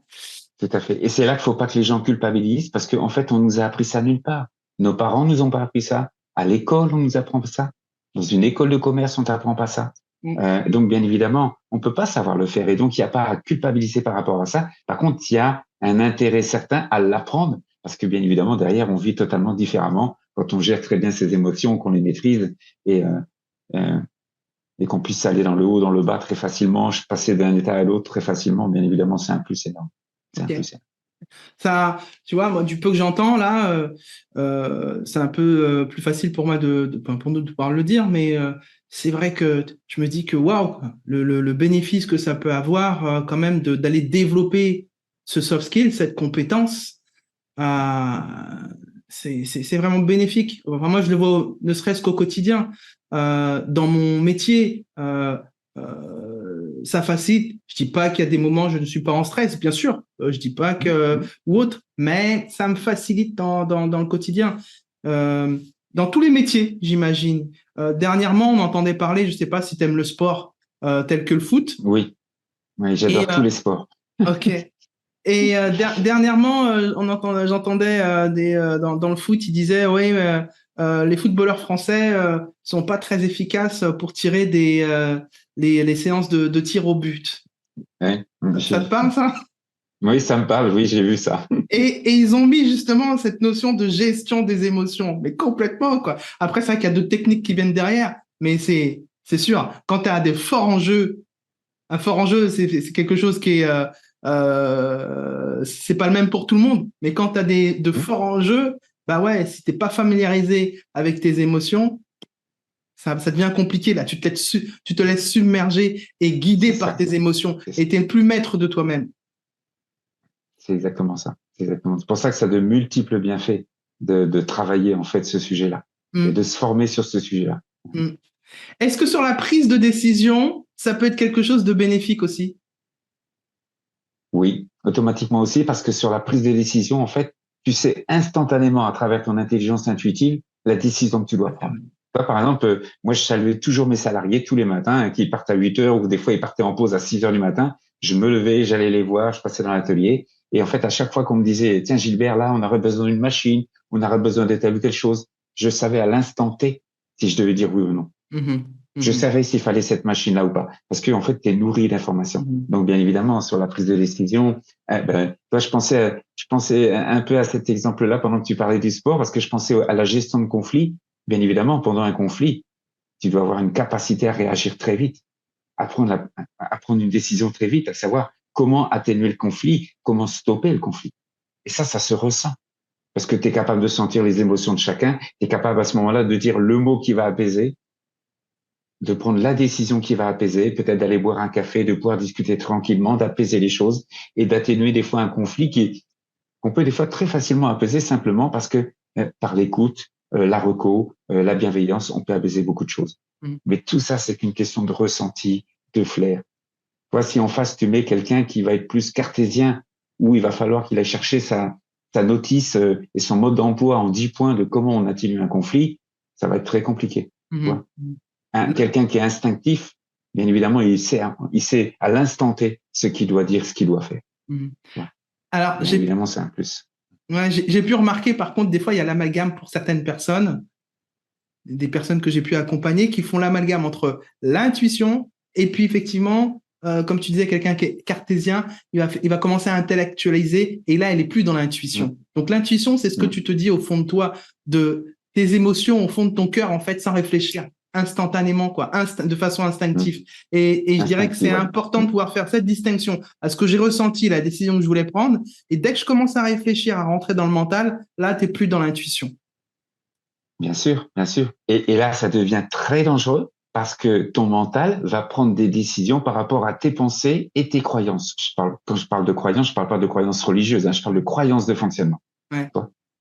Tout à fait. Et c'est là qu'il faut pas que les gens culpabilisent parce qu'en fait, on nous a appris ça nulle part. Nos parents nous ont pas appris ça. À l'école, on nous apprend pas ça. Dans une école de commerce, on t'apprend pas ça. Mm. Donc, bien évidemment, on peut pas savoir le faire. Et donc, il n'y a pas à culpabiliser par rapport à ça. Par contre, il y a un intérêt certain à l'apprendre parce que, bien évidemment, derrière, on vit totalement différemment quand on gère très bien ses émotions, qu'on les maîtrise et, euh, euh, et qu'on puisse aller dans le haut, dans le bas très facilement, passer d'un état à l'autre très facilement. Bien évidemment, c'est un plus énorme. C'est un Ok. plus énorme. Ça, tu vois, moi, du peu que j'entends là, c'est un peu plus facile pour moi pour nous de pouvoir le dire, mais c'est vrai que je me dis que waouh, le bénéfice que ça peut avoir quand même d'aller développer ce soft skill, cette compétence, euh, c'est vraiment bénéfique. Enfin, moi, je le vois ne serait-ce qu'au quotidien. Dans mon métier, ça facilite. Je dis pas qu'il y a des moments où je ne suis pas en stress, bien sûr. Je dis pas que ou autre, mais ça me facilite dans le quotidien. Euh, dans tous les métiers, j'imagine. Dernièrement, on entendait parler, je sais pas si tu aimes le sport tel que le foot. Oui, oui, Et j'adore tous les sports. ok. Et dernièrement, j'entendais dans le foot, ils disaient, oui, les footballeurs français sont pas très efficaces pour tirer les séances de tir au but. Ouais, Ça te parle, ça? oui, ça me parle, oui, j'ai vu ça. Et ils ont mis justement cette notion de gestion des émotions, mais complètement, quoi. Après, c'est vrai qu'il y a d'autres techniques qui viennent derrière, mais c'est sûr, quand tu as des forts enjeux, un fort enjeu, c'est quelque chose qui est, c'est pas le même pour tout le monde, mais quand tu as de forts enjeux, bah ouais, si t'es pas familiarisé avec tes émotions, ça devient compliqué là. Tu te laisses submerger et guider C'est par ça, tes émotions c'est ça. et t'es plus maître de toi-même. C'est exactement ça. C'est exactement. C'est pour ça que ça a de multiples bienfaits de travailler en fait ce sujet-là et Mm, de se former sur ce sujet-là. mm. Est-ce que sur la prise de décision, ça peut être quelque chose de bénéfique aussi? Oui, automatiquement aussi parce que sur la prise de décision, en fait, tu sais instantanément à travers ton intelligence intuitive la décision que tu dois prendre. Toi, par exemple, moi, je saluais toujours mes salariés tous les matins qui partent à 8 heures ou des fois ils partaient en pause à 6 heures du matin. Je me levais, j'allais les voir, je passais dans l'atelier. Et en fait, à chaque fois qu'on me disait, tiens, Gilbert, là, on aurait besoin d'une machine, on aurait besoin de telle ou telle chose, je savais à l'instant T si je devais dire oui ou non. Mhm, Je mhm, savais s'il fallait cette machine-là ou pas. Parce que, en fait, tu es nourri d'informations. mhm. Donc, bien évidemment, sur la prise de décision, toi, je pensais un peu à cet exemple-là pendant que tu parlais du sport, parce que je pensais à la gestion de conflit. Bien évidemment, pendant un conflit, tu dois avoir une capacité à réagir très vite, à prendre une décision très vite, à savoir comment atténuer le conflit, comment stopper le conflit. Et ça se ressent. Parce que tu es capable de sentir les émotions de chacun, tu es capable à ce moment-là de dire le mot qui va apaiser, de prendre la décision qui va apaiser, peut-être d'aller boire un café, de pouvoir discuter tranquillement, d'apaiser les choses et d'atténuer des fois un conflit qu'on peut des fois très facilement apaiser simplement parce que par l'écoute, la reco, la bienveillance, on peut apaiser beaucoup de choses. Mhm. Mais tout ça, c'est une question de ressenti, de flair. Toi, si en face, tu mets quelqu'un qui va être plus cartésien, où il va falloir qu'il aille chercher sa notice et son mode d'emploi en 10 points de comment on atténue un conflit, ça va être très compliqué. Tu Mhm. vois. Quelqu'un qui est instinctif, bien évidemment, il sait à l'instant T ce qu'il doit dire, ce qu'il doit faire. Mhm. Ouais. Alors, Bien évidemment, c'est un plus. ouais, j'ai pu remarquer, par contre, des fois, il y a l'amalgame pour certaines personnes, des personnes que j'ai pu accompagner, qui font l'amalgame entre l'intuition et puis, effectivement, comme tu disais, quelqu'un qui est cartésien, il va commencer à intellectualiser et là, elle est plus dans Mm, l'intuition. Donc, l'intuition, c'est ce que mm, tu te dis au fond de toi, de tes émotions, au fond de ton cœur, en fait, sans réfléchir, instantanément, quoi, de façon mm. instinctive. Et je dirais que c'est Instinctif, ouais. important de Mm. pouvoir faire cette distinction à ce que j'ai ressenti, la décision que je voulais prendre. Et dès que je commence à réfléchir, à rentrer dans le mental, là, t'es plus dans l'intuition. Bien sûr, bien sûr. Et là, ça devient très dangereux parce que ton mental va prendre des décisions par rapport à tes pensées et tes croyances. Quand je parle de croyances, je parle pas de croyances religieuses, hein, je parle de croyances de fonctionnement. Ouais.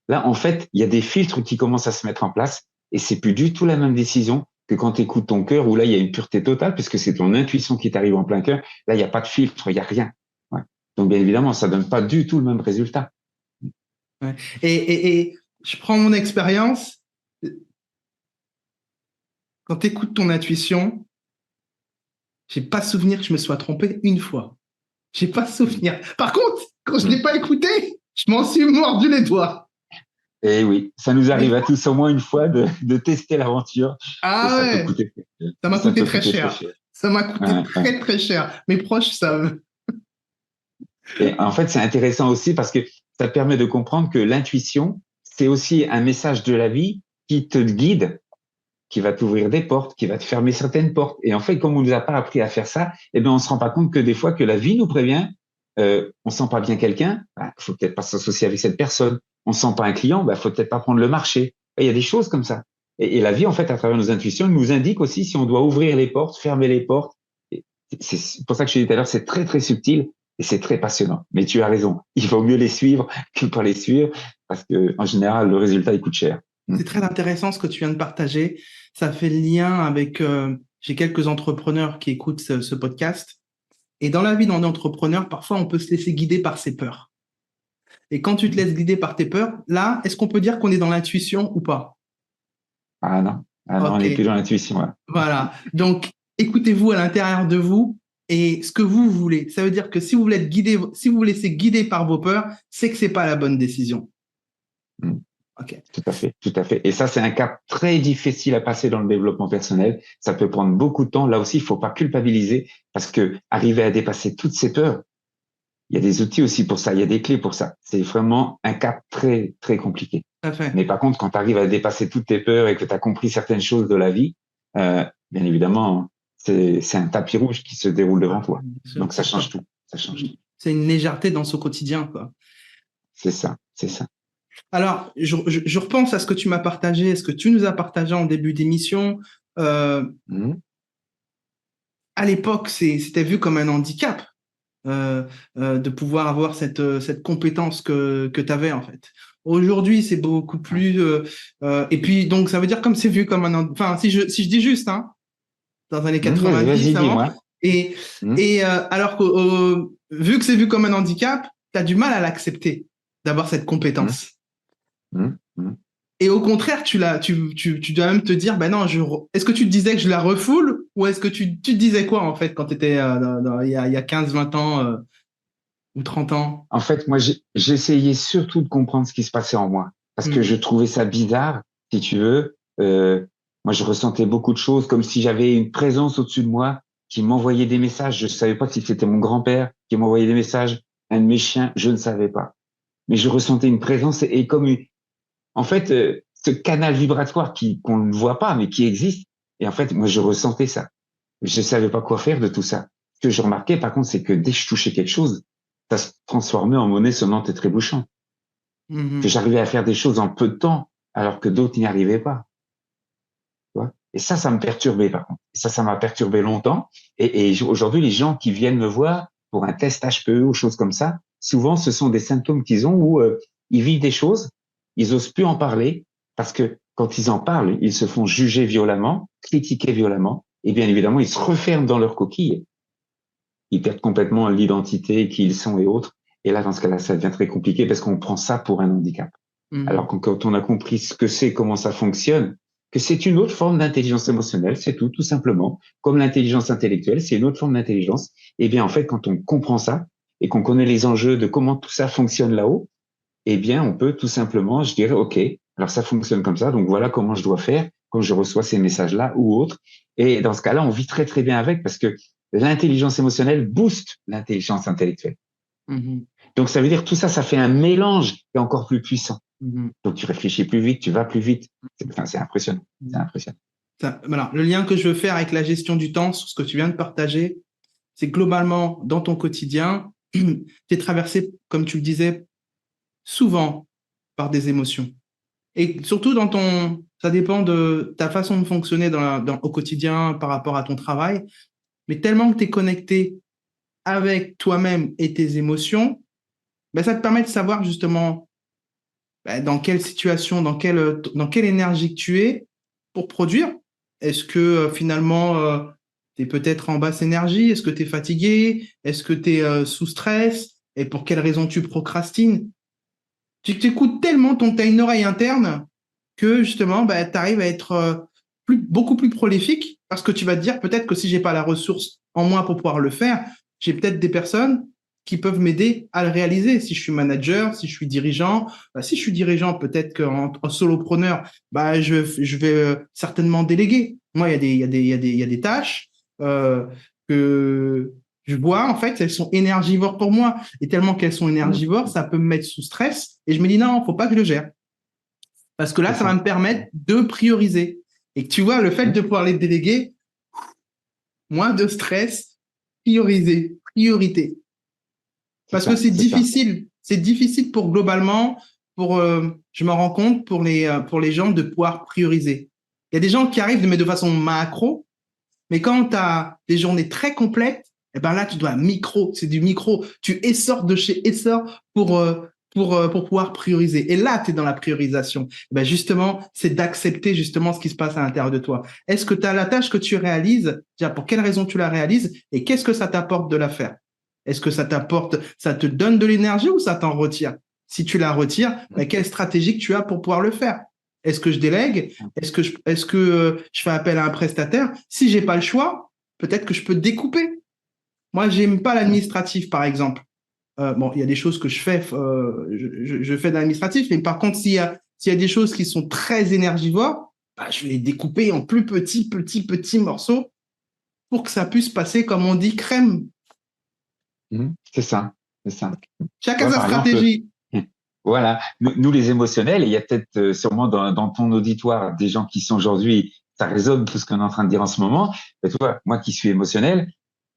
Là, en fait, il y a des filtres qui commencent à se mettre en place et c'est plus du tout la même décision que quand tu écoutes ton cœur où là, il y a une pureté totale puisque c'est ton intuition qui t'arrive en plein cœur. Là, il n'y a pas de filtre, il n'y a rien. Ouais. Donc, bien évidemment, ça donne pas du tout le même résultat. Ouais. Et je prends mon expérience. quand tu écoutes ton intuition, j'ai pas souvenir que je me sois trompé une fois. J'ai pas souvenir. Par contre, quand je l'ai pas écouté, je m'en suis mordu les doigts. Et oui, ça nous Mais arrive à tous au moins une fois de tester l'aventure et ah ça peut ouais, coûter très cher. ça m'a Ça coûté peut très coûter très cher. cher. Ça m'a coûté Ouais, ouais. très très cher. Mes proches savent. Et en fait, c'est intéressant aussi parce que ça permet de comprendre que l'intuition, c'est aussi un message de la vie qui te guide, qui va t'ouvrir des portes, qui va te fermer certaines portes. Et en fait, comme on nous a pas appris à faire ça, eh bien, on se rend pas compte que des fois que la vie nous prévient, on sent pas bien quelqu'un, bah, faut peut-être pas s'associer avec cette personne. On sent pas un client, bah, faut peut-être pas prendre le marché. Et il y a des choses comme ça. Et la vie, en fait, à travers nos intuitions, nous indique aussi si on doit ouvrir les portes, fermer les portes. Et c'est pour ça que je disais tout à l'heure, c'est très, très subtil et c'est très passionnant. Mais tu as raison. Il vaut mieux les suivre que pas les suivre parce que, en général, le résultat, il coûte cher. C'est très intéressant ce que tu viens de partager. Ça fait le lien avec, j'ai quelques entrepreneurs qui écoutent ce podcast. Et dans la vie d'un entrepreneur, parfois, on peut se laisser guider par ses peurs. Et quand tu te laisses guider par tes peurs, là, est-ce qu'on peut dire qu'on est dans l'intuition ou pas? Ah non, ah non, on Ok, n'est plus dans l'intuition. Là. voilà. Donc, écoutez-vous à l'intérieur de vous et ce que vous voulez. Ça veut dire que si vous voulez être guidé, si vous vous laissez guider par vos peurs, c'est que c'est pas la bonne décision. Mm. Ok. Tout à fait, tout à fait. Et ça, c'est un cap très difficile à passer dans le développement personnel. Ça peut prendre beaucoup de temps. Là aussi, il faut pas culpabiliser parce que arriver à dépasser toutes ces peurs, il y a des outils aussi pour ça, il y a des clés pour ça. C'est vraiment un cap très, très compliqué. Tout à fait. Mais par contre, quand tu arrives à dépasser toutes tes peurs et que tu as compris certaines choses de la vie, bien évidemment, c'est un tapis rouge qui se déroule devant toi. Donc ça change tout. Ça change tout. C'est une légèreté dans son quotidien, quoi. C'est ça, c'est ça. Alors, je repense à ce que tu m'as partagé, ce que tu nous as partagé en début d'émission. Euh, Mhm. à l'époque, c'était vu comme un handicap de pouvoir avoir cette compétence que tu avais, en fait. Aujourd'hui, c'est beaucoup plus... et puis, donc, ça veut dire comme c'est vu comme un... Enfin, si je dis juste, hein, dans les années Vas-y, 90, vas-y, avant. dis-moi. Et, Mhm. et alors que vu que c'est vu comme un handicap, tu as du mal à l'accepter, d'avoir cette Mhm. compétence. Mhm. Mhm. Et au contraire, tu dois même te dire, ben non, est-ce que tu te disais que je la refoule ou est-ce que tu te disais quoi en fait quand tu étais il y a 15, 20 ans ou 30 ans? En fait, moi, j'essayais surtout de comprendre ce qui se passait en moi parce que Hmm. je trouvais ça bizarre, si tu veux. Moi, je ressentais beaucoup de choses comme si j'avais une présence au-dessus de moi qui m'envoyait des messages. Je ne savais pas si c'était mon grand-père qui m'envoyait des messages, un de mes chiens, je ne savais pas. Mais je ressentais une présence et comme en fait, ce canal vibratoire qu'on ne voit pas, mais qui existe. Et en fait, moi, je ressentais ça. Je savais pas quoi faire de tout ça. Ce que je remarquais, par contre, c'est que dès que je touchais quelque chose, ça se transformait en monnaie sonnante et trébuchante. Que Mhm. j'arrivais à faire des choses en peu de temps, alors que d'autres n'y arrivaient pas. Tu vois. Et ça me perturbait, par contre. Ça m'a perturbé longtemps. Et aujourd'hui, les gens qui viennent me voir pour un test HPE ou choses comme ça, souvent, ce sont des symptômes qu'ils ont où ils vivent des choses, ils osent plus en parler parce que quand ils en parlent, ils se font juger violemment, critiquer violemment, et bien évidemment, ils se referment dans leur coquille. Ils perdent complètement l'identité, qui ils sont et autres. Et là, dans ce cas-là, ça devient très compliqué parce qu'on prend ça pour un handicap. Alors Mhm. que quand on a compris ce que c'est, comment ça fonctionne, que c'est une autre forme d'intelligence émotionnelle, c'est tout, tout simplement. Comme l'intelligence intellectuelle, c'est une autre forme d'intelligence. Et bien, en fait, quand on comprend ça et qu'on connaît les enjeux de comment tout ça fonctionne là-haut, eh bien, on peut tout simplement, je dirais, OK, alors ça fonctionne comme ça, donc voilà comment je dois faire quand je reçois ces messages-là ou autres. Et dans ce cas-là, on vit très, très bien avec parce que l'intelligence émotionnelle booste l'intelligence intellectuelle. Mhm. Donc, ça veut dire tout ça, ça fait un mélange qui est encore plus puissant. Mhm. Donc, tu réfléchis plus vite, tu vas plus vite. Enfin, c'est impressionnant. C'est Mhm. impressionnant. Voilà. Le lien que je veux faire avec la gestion du temps, sur ce que tu viens de partager, c'est globalement dans ton quotidien, tu es traversé, comme tu le disais, souvent par des émotions. Et surtout ça dépend de ta façon de fonctionner au quotidien par rapport à ton travail, mais tellement que tu es connecté avec toi-même et tes émotions, ben, ça te permet de savoir justement ben, dans quelle situation, dans quelle énergie que tu es pour produire. Est-ce que finalement, tu es peut-être en basse énergie? Est-ce que tu es fatigué? Est-ce que tu es sous stress? Et pour quelles raisons tu procrastines? Tu t'écoutes tellement, t'as une oreille interne que justement, bah, tu arrives à être beaucoup plus prolifique parce que tu vas te dire peut-être que si j'ai pas la ressource en moi pour pouvoir le faire, j'ai peut-être des personnes qui peuvent m'aider à le réaliser. Si je suis manager, si je suis dirigeant, si je suis dirigeant, peut-être qu'en solopreneur, je vais certainement déléguer. Moi, il y a des tâches que je vois, en fait, elles sont énergivores pour moi. Et tellement qu'elles sont énergivores, ça peut me mettre sous stress. Et je me dis, non, faut pas que je le gère. Parce que là, ça va me permettre de prioriser. Et que tu vois, le fait de pouvoir les déléguer, moins de stress, priorité. Parce que c'est difficile. C'est difficile pour globalement, je me rends compte, pour les gens de pouvoir prioriser. Il y a des gens qui arrivent, mais de façon macro. Mais quand tu as des journées très complètes, eh ben là, tu dois micro. C'est du micro. Tu essors de chez essor pour pouvoir prioriser. Et là, tu es dans la priorisation. Ben justement, c'est d'accepter justement ce qui se passe à l'intérieur de toi. Est-ce que tu as la tâche que tu réalises, déjà pour quelle raison tu la réalises et qu'est-ce que ça t'apporte de la faire? Est-ce que ça t'apporte, ça te donne de l'énergie ou ça t'en retire? Si tu la retires, ben quelle stratégie que tu as pour pouvoir le faire? Est-ce que je délègue? Est-ce que je fais appel à un prestataire? Si j'ai pas le choix, peut-être que je peux découper. Moi, j'aime pas l'administratif, par exemple. Bon, il y a des choses que je fais, je fais de l'administratif, mais par contre, s'il y a des choses qui sont très énergivores, bah, je vais les découper en plus petits morceaux pour que ça puisse passer, comme on dit, crème. C'est ça, c'est ça. Chacun sa stratégie. Voilà, nous les émotionnels, et il y a peut-être sûrement dans ton auditoire des gens qui sont aujourd'hui, ça résonne tout ce qu'on est en train de dire en ce moment. Et toi, moi qui suis émotionnel,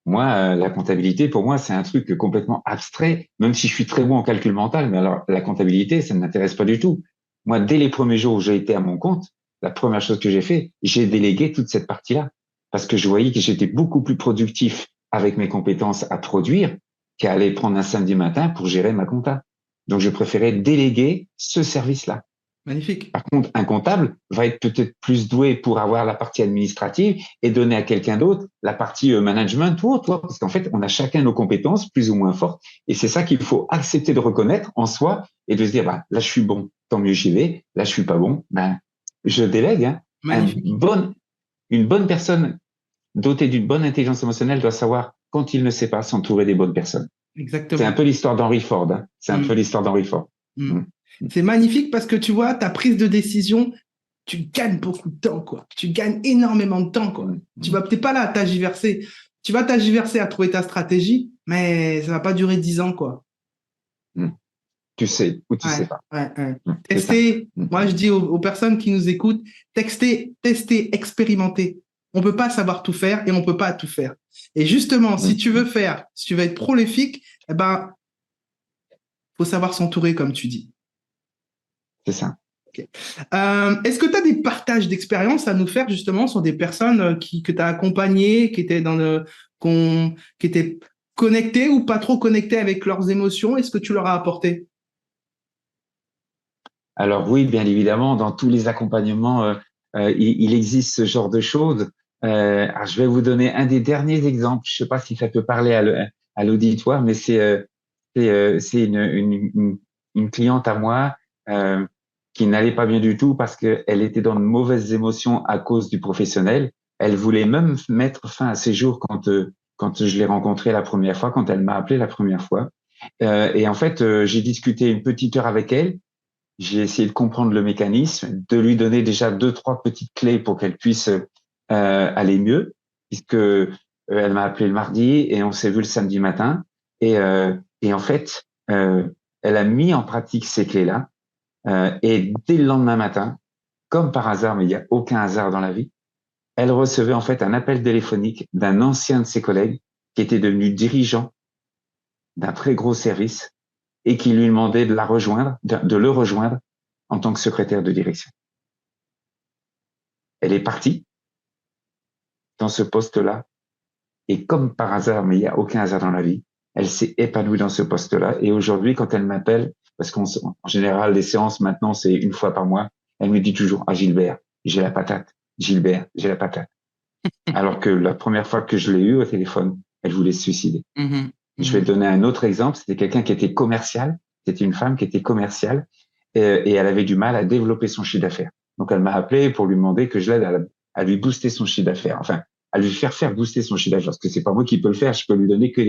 moi, la comptabilité, pour moi, c'est un truc complètement abstrait, même si je suis très bon en calcul mental, mais alors la comptabilité, ça ne m'intéresse pas du tout. Moi, dès les premiers jours où j'ai été à mon compte, la première chose que j'ai fait, j'ai délégué toute cette partie-là, parce que je voyais que j'étais beaucoup plus productif avec mes compétences à produire qu'à aller prendre un samedi matin pour gérer ma compta. Donc, je préférais déléguer ce service-là. Magnifique. Par contre, un comptable va être peut-être plus doué pour avoir la partie administrative et donner à quelqu'un d'autre la partie management ou autre, parce qu'en fait, on a chacun nos compétences plus ou moins fortes, et c'est ça qu'il faut accepter de reconnaître en soi et de se dire, bah, là, je suis bon, tant mieux j'y vais. Là, je suis pas bon, ben, je délègue. Hein. Une bonne personne dotée d'une bonne intelligence émotionnelle doit savoir quand il ne sait pas s'entourer des bonnes personnes. Exactement. C'est un peu l'histoire d'Henry Ford. Hein. C'est un peu l'histoire d'Henry Ford. C'est magnifique parce que tu vois, ta prise de décision, tu gagnes beaucoup de temps, quoi. Tu gagnes énormément de temps, quoi. Tu vas peut-être pas là à t'agiverser. Tu vas t'agiverser à trouver ta stratégie, mais ça va pas durer 10 ans, quoi. Tu sais ou tu sais pas. Tester. Moi, je dis aux personnes qui nous écoutent, tester, expérimenter. On peut pas savoir tout faire et on peut pas tout faire. Et justement, si tu veux être prolifique, eh ben, faut savoir s'entourer, comme tu dis. C'est ça. Okay. Est-ce que tu as des partages d'expériences à nous faire justement sur des personnes que tu as accompagnées, qui étaient qui étaient connectées ou pas trop connectées avec leurs émotions? Est-ce que tu leur as apporté? Alors oui, bien évidemment, dans tous les accompagnements, il existe ce genre de choses. Alors je vais vous donner un des derniers exemples. Je sais pas si ça peut parler à l'auditoire, mais c'est une cliente à moi qui n'allait pas bien du tout parce qu'elle était dans de mauvaises émotions à cause du professionnel. Elle voulait même mettre fin à ses jours quand je l'ai rencontrée la première fois, quand elle m'a appelé la première fois. Et en fait, j'ai discuté une petite heure avec elle. J'ai essayé de comprendre le mécanisme, de lui donner déjà 2-3 petites clés pour qu'elle puisse aller mieux, puisque elle m'a appelé le mardi et on s'est vu le samedi matin. Et en fait, elle a mis en pratique ces clés-là. Et dès le lendemain matin, comme par hasard, mais il n'y a aucun hasard dans la vie, elle recevait en fait un appel téléphonique d'un ancien de ses collègues qui était devenu dirigeant d'un très gros service et qui lui demandait de le rejoindre en tant que secrétaire de direction. Elle est partie dans ce poste-là et comme par hasard, mais il n'y a aucun hasard dans la vie, elle s'est épanouie dans ce poste-là et aujourd'hui, quand elle m'appelle, parce qu'en général, les séances maintenant, c'est une fois par mois, elle me dit toujours « Ah Gilbert, j'ai la patate. Gilbert, j'ai la patate. » Alors que la première fois que je l'ai eue au téléphone, elle voulait se suicider. Je vais te donner un autre exemple. C'était quelqu'un qui était commercial. C'était une femme qui était commerciale et elle avait du mal à développer son chiffre d'affaires. Donc, elle m'a appelé pour lui demander que je l'aide à lui booster son chiffre d'affaires. Enfin, à lui faire booster son chiffre d'affaires. Parce que c'est pas moi qui peux le faire, je peux lui donner que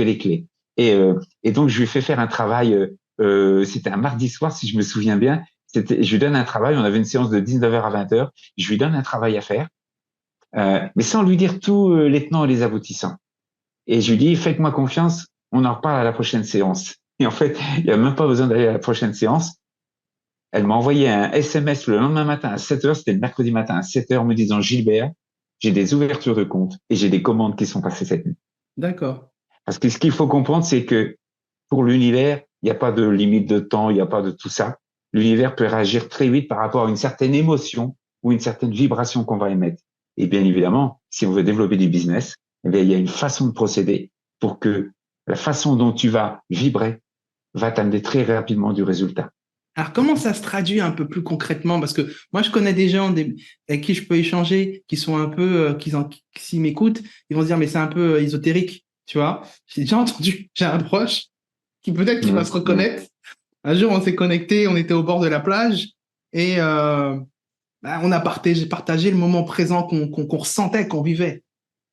les clés. Et donc, je lui ai fait faire un travail, c'était un mardi soir, si je me souviens bien. Je lui donne un travail, on avait une séance de 19h à 20h. Je lui donne un travail à faire, mais sans lui dire tous les tenants et les aboutissants. Et je lui dis, faites-moi confiance, on en reparle à la prochaine séance. Et en fait, il n'y a même pas besoin d'aller à la prochaine séance. Elle m'a envoyé un SMS le lendemain matin à 7h, c'était le mercredi matin à 7h, me disant, Gilbert, j'ai des ouvertures de compte et j'ai des commandes qui sont passées cette nuit. D'accord. Parce que ce qu'il faut comprendre, c'est que pour l'univers, il n'y a pas de limite de temps, il n'y a pas de tout ça. L'univers peut réagir très vite par rapport à une certaine émotion ou une certaine vibration qu'on va émettre. Et bien évidemment, si on veut développer du business, eh bien, il y a une façon de procéder pour que la façon dont tu vas vibrer va t'amener très rapidement du résultat. Alors, comment ça se traduit un peu plus concrètement? Parce que moi, je connais des gens avec qui je peux échanger, qui sont un peu, s'ils m'écoutent, ils vont se dire, mais c'est un peu ésotérique, tu vois. J'ai déjà entendu, j'ai un proche qui peut-être qu'il va se reconnaître. Un jour, on s'est connecté, on était au bord de la plage et on a partagé le moment présent qu'on ressentait, qu'on vivait.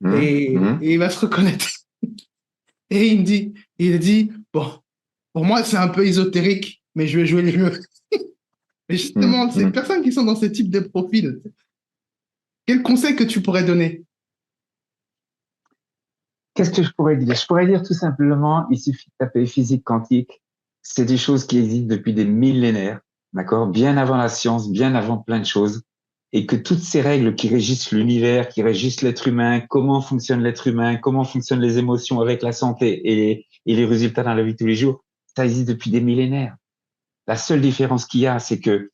Et il va se reconnaître. Et il dit, bon, pour moi, c'est un peu ésotérique, mais je vais jouer le jeu. Mais justement, ces personnes qui sont dans ce type de profil, quel conseil que tu pourrais donner? Qu'est-ce que je pourrais dire? Je pourrais dire tout simplement, il suffit de taper physique quantique. C'est des choses qui existent depuis des millénaires, d'accord? Bien avant la science, bien avant plein de choses. Et que toutes ces règles qui régissent l'univers, qui régissent l'être humain, comment fonctionne l'être humain, comment fonctionnent les émotions avec la santé et les résultats dans la vie de tous les jours, ça existe depuis des millénaires. La seule différence qu'il y a, c'est que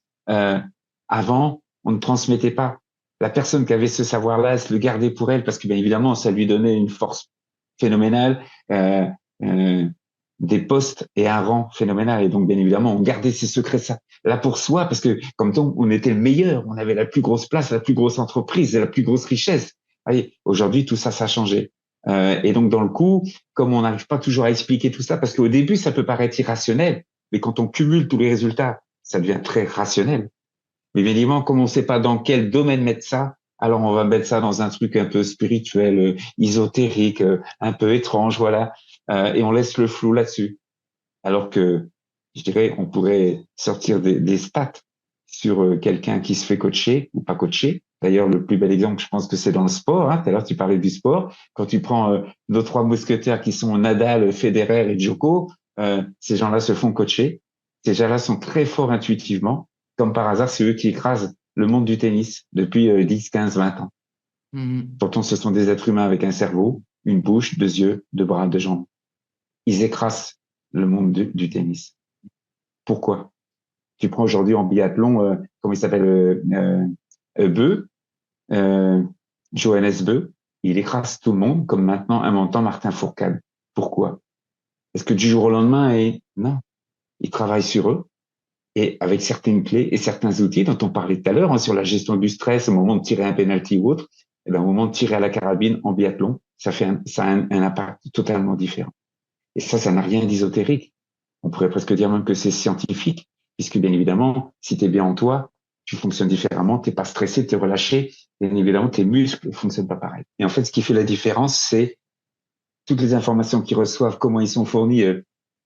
avant, on ne transmettait pas. La personne qui avait ce savoir-là, elle se le gardait pour elle parce que bien évidemment, ça lui donnait une force phénoménale, euh, des postes et un rang phénoménal. Et donc, bien évidemment, on gardait ses secrets ça là pour soi parce que comme tant on était le meilleur, on avait la plus grosse place, la plus grosse entreprise, la plus grosse richesse. Allez, aujourd'hui, tout ça, ça a changé. Et donc, dans le coup, comme on n'arrive pas toujours à expliquer tout ça, parce qu'au début, ça peut paraître irrationnel, mais quand on cumule tous les résultats, ça devient très rationnel. Mais bien évidemment, comme on ne sait pas dans quel domaine mettre ça, alors on va mettre ça dans un truc un peu spirituel, ésotérique, un peu étrange, voilà, et on laisse le flou là-dessus. Alors que, je dirais, on pourrait sortir des stats sur quelqu'un qui se fait coacher ou pas coacher. D'ailleurs, le plus bel exemple, je pense que c'est dans le sport. Hein. Tout à l'heure, tu parlais du sport. Quand tu prends nos trois mousquetaires qui sont Nadal, Federer et Djoko, ces gens-là se font coacher. Ces gens-là sont très forts intuitivement. Comme par hasard, c'est eux qui écrasent le monde du tennis depuis 10, 15, 20 ans. Pourtant, ce sont des êtres humains avec un cerveau, une bouche, deux yeux, deux bras, deux jambes. Ils écrasent le monde du tennis. Pourquoi? Tu prends aujourd'hui en biathlon, comment il s'appelle, Beu, Johannes Beu, il écrase tout le monde, comme maintenant un montant Martin Fourcade. Pourquoi? Est-ce que du jour au lendemain, non, ils travaillent sur eux, et avec certaines clés et certains outils dont on parlait tout à l'heure, hein, sur la gestion du stress, au moment de tirer un penalty ou autre, et bien, au moment de tirer à la carabine en biathlon, ça a un impact totalement différent. Et ça n'a rien d'ésotérique. On pourrait presque dire même que c'est scientifique, puisque bien évidemment, si tu es bien en toi, tu fonctionnes différemment, t'es pas stressé, t'es relâché, bien évidemment, tes muscles ne fonctionnent pas pareil. Et en fait, ce qui fait la différence, c'est toutes les informations qu'ils reçoivent, comment ils sont fournis.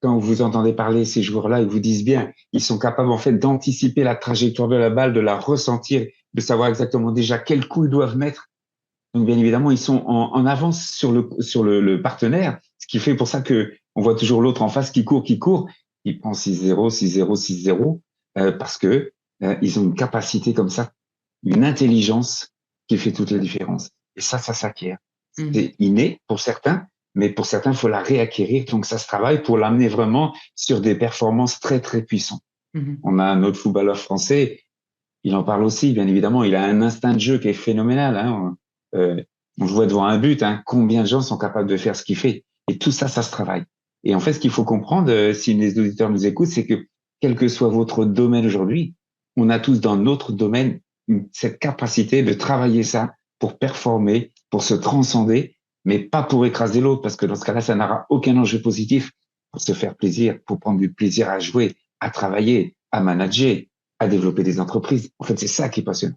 Quand vous entendez parler ces joueurs-là, ils vous disent bien, ils sont capables en fait d'anticiper la trajectoire de la balle, de la ressentir, de savoir exactement déjà quel coup ils doivent mettre. Donc bien évidemment, ils sont en avance sur le partenaire, ce qui fait pour ça que on voit toujours l'autre en face qui court, il prend 6-0, 6-0, 6-0, parce que ils ont une capacité comme ça, une intelligence qui fait toute la différence. Et ça s'acquiert. C'est inné pour certains, mais pour certains, il faut la réacquérir. Donc ça se travaille pour l'amener vraiment sur des performances très très puissantes. On a un autre footballeur français, il en parle aussi, bien évidemment. Il a un instinct de jeu qui est phénoménal. Hein. On voit devant un but, hein, combien de gens sont capables de faire ce qu'il fait. Et tout ça, ça se travaille. Et en fait, ce qu'il faut comprendre, si les auditeurs nous écoutent, c'est que quel que soit votre domaine aujourd'hui, on a tous dans notre domaine cette capacité de travailler ça pour performer, pour se transcender, mais pas pour écraser l'autre, parce que dans ce cas-là, ça n'aura aucun enjeu positif. Pour se faire plaisir, pour prendre du plaisir à jouer, à travailler, à manager, à développer des entreprises. En fait, c'est ça qui est passionnant.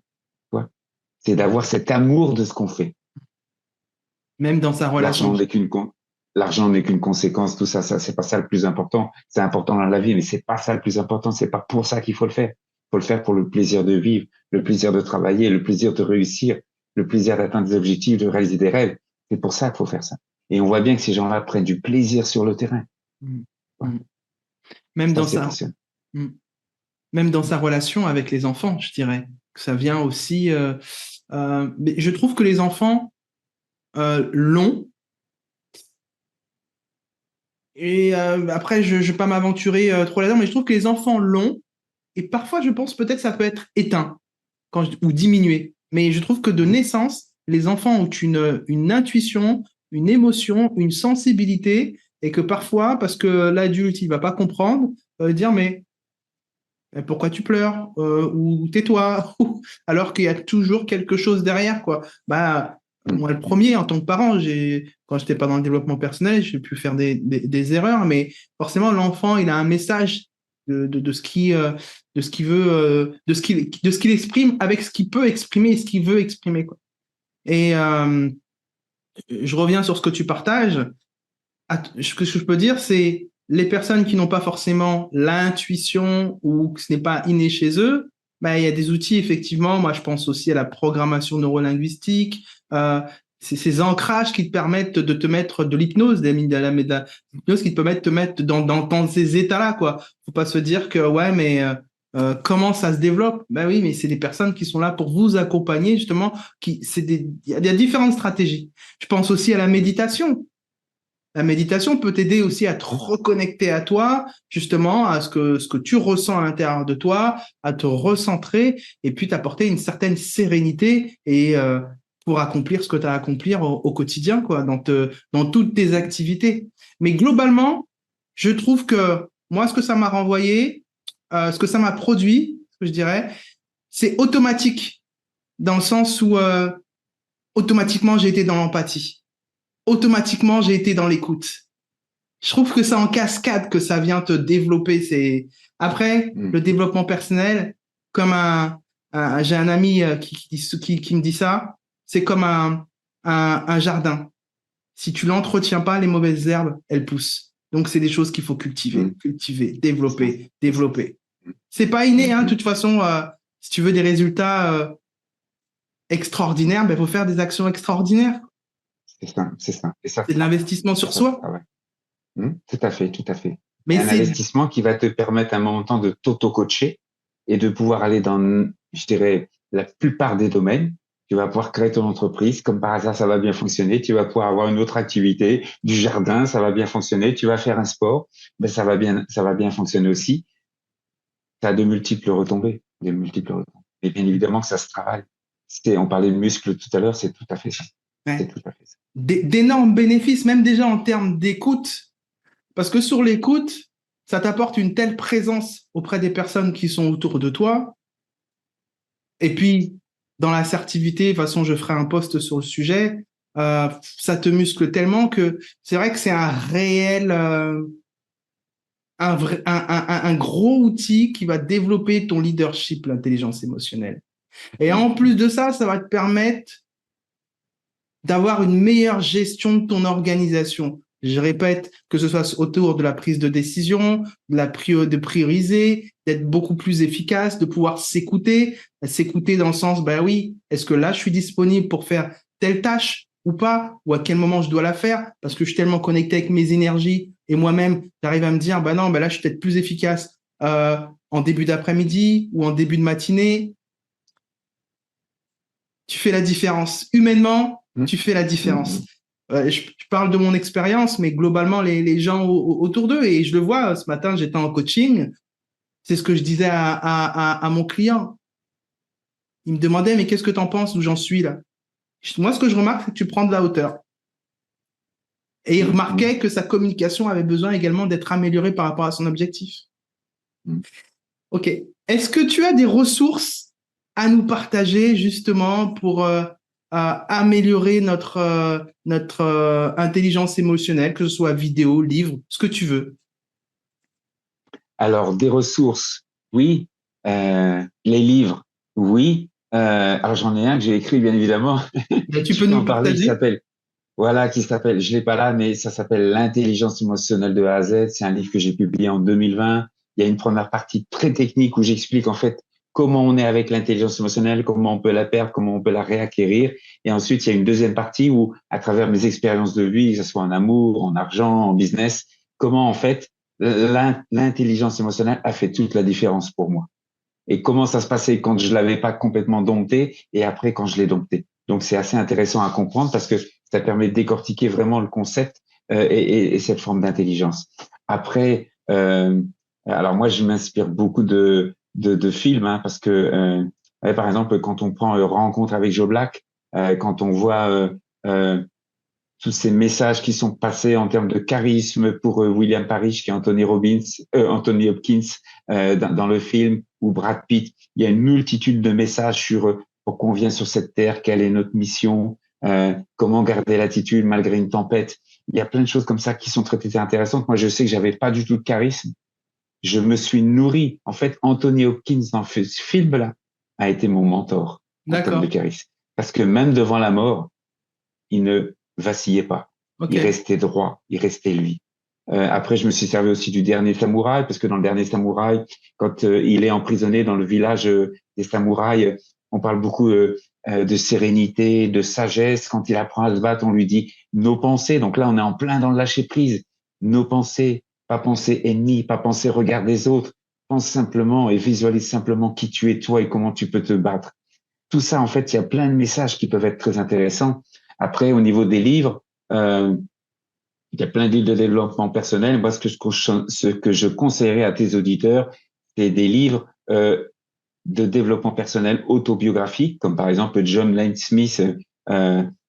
C'est d'avoir cet amour de ce qu'on fait. Même dans sa relation. L'argent n'est qu'une conséquence, tout ça, c'est pas ça le plus important. C'est important dans la vie, mais c'est pas ça le plus important. C'est pas pour ça qu'il faut le faire. Il faut le faire pour le plaisir de vivre, le plaisir de travailler, le plaisir de réussir, le plaisir d'atteindre des objectifs, de réaliser des rêves. C'est pour ça qu'il faut faire ça. Et on voit bien que ces gens-là prennent du plaisir sur le terrain. Mm. Ouais. Même Ça, dans c'est sa, passionnant. même dans sa relation avec les enfants, je dirais que ça vient aussi. Mais je trouve que les enfants l'ont. Et après, je ne vais pas m'aventurer trop là-dedans, mais je trouve que les enfants l'ont. Et parfois, je pense peut-être ça peut être éteint ou diminué. Mais je trouve que de naissance, les enfants ont une intuition, une émotion, une sensibilité, et que parfois, parce que l'adulte, il va pas comprendre, dire mais pourquoi tu pleures ou tais-toi, alors qu'il y a toujours quelque chose derrière, quoi. Bah, Mm. moi, le premier, en tant que parent, quand j'étais pas dans le développement personnel, j'ai pu faire des erreurs, mais forcément, l'enfant, il a un message de ce de ce qu'il veut, de ce qu'il exprime avec ce qu'il peut exprimer et ce qu'il veut exprimer, quoi. Et je reviens sur ce que tu partages. Ce que je peux dire, c'est les personnes qui n'ont pas forcément l'intuition ou que ce n'est pas inné chez eux, bah, il y a des outils, effectivement. Moi, je pense aussi à la programmation neurolinguistique, c'est ces ancrages qui te permettent de te mettre de l'hypnose, l'hypnose qui te permettent de te mettre dans ces états-là, quoi. Faut pas se dire que, ouais, mais comment ça se développe? Ben oui, mais c'est des personnes qui sont là pour vous accompagner, justement, il y a différentes stratégies. Je pense aussi à la méditation. La méditation peut t'aider aussi à te reconnecter à toi, justement, à ce que tu ressens à l'intérieur de toi, à te recentrer et puis t'apporter une certaine sérénité et pour accomplir ce que tu as à accomplir au quotidien, quoi, dans toutes tes activités. Mais globalement, je trouve que moi, ce que ça m'a renvoyé, ce que ça m'a produit, ce que je dirais, c'est automatique, dans le sens où automatiquement j'ai été dans l'empathie, automatiquement j'ai été dans l'écoute. Je trouve que c'est en cascade que ça vient te développer. Après, Mm. le développement personnel, comme j'ai un ami qui me dit ça, c'est comme un jardin. Si tu l'entretiens pas, les mauvaises herbes, elles poussent. Donc, c'est des choses qu'il faut Mm. cultiver, C'est ça. développer, C'est ça. développer. C'est pas inné, hein, de Mm. toute façon. Si tu veux des résultats extraordinaires, ben, faut faire des actions extraordinaires. C'est ça. C'est ça. Et ça C'est se de travaille. l'investissement Ça sur se soi. travaille. Tout à fait, tout à fait. Et Mais un c'est investissement qui va te permettre à un moment de t'auto-coacher et de pouvoir aller dans, je dirais, la plupart des domaines. Tu vas pouvoir créer ton entreprise. Comme par hasard, ça va bien fonctionner. Tu vas pouvoir avoir une autre activité, du jardin, ça va bien fonctionner. Tu vas faire un sport, ben ça va bien fonctionner aussi. Ça a de multiples retombées, de multiples retombées. Et bien évidemment que ça se travaille. On parlait de muscles tout à l'heure, c'est tout à fait ça. C'est ouais, tout à fait ça. d'énormes bénéfices, même déjà en termes d'écoute. Parce que sur l'écoute, ça t'apporte une telle présence auprès des personnes qui sont autour de toi. Et puis, dans l'assertivité, de toute façon, je ferai un post sur le sujet, ça te muscle tellement que c'est vrai que c'est un réel, un gros outil qui va développer ton leadership, l'intelligence émotionnelle. Et en plus de ça, ça va te permettre d'avoir une meilleure gestion de ton organisation. Je répète, que ce soit autour de la prise de décision, de prioriser, d'être beaucoup plus efficace, de pouvoir s'écouter dans le sens, ben oui, est-ce que là, je suis disponible pour faire telle tâche ou pas, ou à quel moment je dois la faire, parce que je suis tellement connecté avec mes énergies et moi-même, j'arrive à me dire, ben non, ben là, je suis peut-être plus efficace en début d'après-midi ou en début de matinée. Tu fais la différence. Humainement, Hum, tu fais la hum, différence. hum. Je parle de mon expérience, mais globalement, les gens autour d'eux, et je le vois, ce matin, j'étais en coaching, c'est ce que je disais à mon client. Il me demandait, mais qu'est-ce que tu en penses, où j'en suis là? Moi, ce que je remarque, c'est que tu prends de la hauteur. Et il Hum. remarquait que sa communication avait besoin également d'être améliorée par rapport à son objectif. Hum. OK. Est-ce que tu as des ressources à nous partager justement pour améliorer notre intelligence émotionnelle, que ce soit vidéo, livre, ce que tu veux? Alors, des ressources, oui. Les livres, oui. Alors j'en ai un que j'ai écrit, bien évidemment. Mais tu Je peux peux nous en le parler. partager? Qui s'appelle, je l'ai pas là, mais ça s'appelle L'intelligence émotionnelle de A à Z. C'est un livre que j'ai publié en 2020. Il y a une première partie très technique où j'explique en fait comment on est avec l'intelligence émotionnelle, comment on peut la perdre, comment on peut la réacquérir. Et ensuite, il y a une deuxième partie où, à travers mes expériences de vie, que ce soit en amour, en argent, en business, comment en fait l'intelligence émotionnelle a fait toute la différence pour moi. Et comment ça se passait quand je l'avais pas complètement dompté et après quand je l'ai dompté. Donc c'est assez intéressant à comprendre parce que ça permet de décortiquer vraiment le concept et cette forme d'intelligence. Après, alors moi je m'inspire beaucoup de films hein, parce que ouais, par exemple quand on prend Rencontre avec Joe Black, quand on voit tous ces messages qui sont passés en termes de charisme pour William Parrish, qui est Anthony Hopkins dans le film, ou Brad Pitt. Il y a une multitude de messages sur pourquoi on vient sur cette terre, quelle est notre mission, comment garder l'attitude malgré une tempête. Il y a plein de choses comme ça qui sont très intéressantes. Moi, je sais que j'avais pas du tout de charisme. Je me suis nourri. En fait, Anthony Hopkins dans ce film-là a été mon mentor en termes de D'accord. charisme. Parce que même devant la mort, il ne vacillait pas. Ok. Il restait droit, il restait lui. Après, je me suis servi aussi du dernier samouraï, parce que dans le dernier samouraï, quand il est emprisonné dans le village des samouraïs, on parle beaucoup de sérénité, de sagesse. Quand il apprend à se battre, on lui dit nos pensées. Donc là, on est en plein dans le lâcher prise. Nos pensées, pas pensées ennemies, pas penser regard des autres. Pense simplement et visualise simplement qui tu es toi et comment tu peux te battre. Tout ça, en fait, il y a plein de messages qui peuvent être très intéressants. Après, au niveau des livres, il y a plein de livres de développement personnel. Moi, ce que je conseillerais à tes auditeurs, c'est des livres de développement personnel autobiographique, comme par exemple John Lane Smith,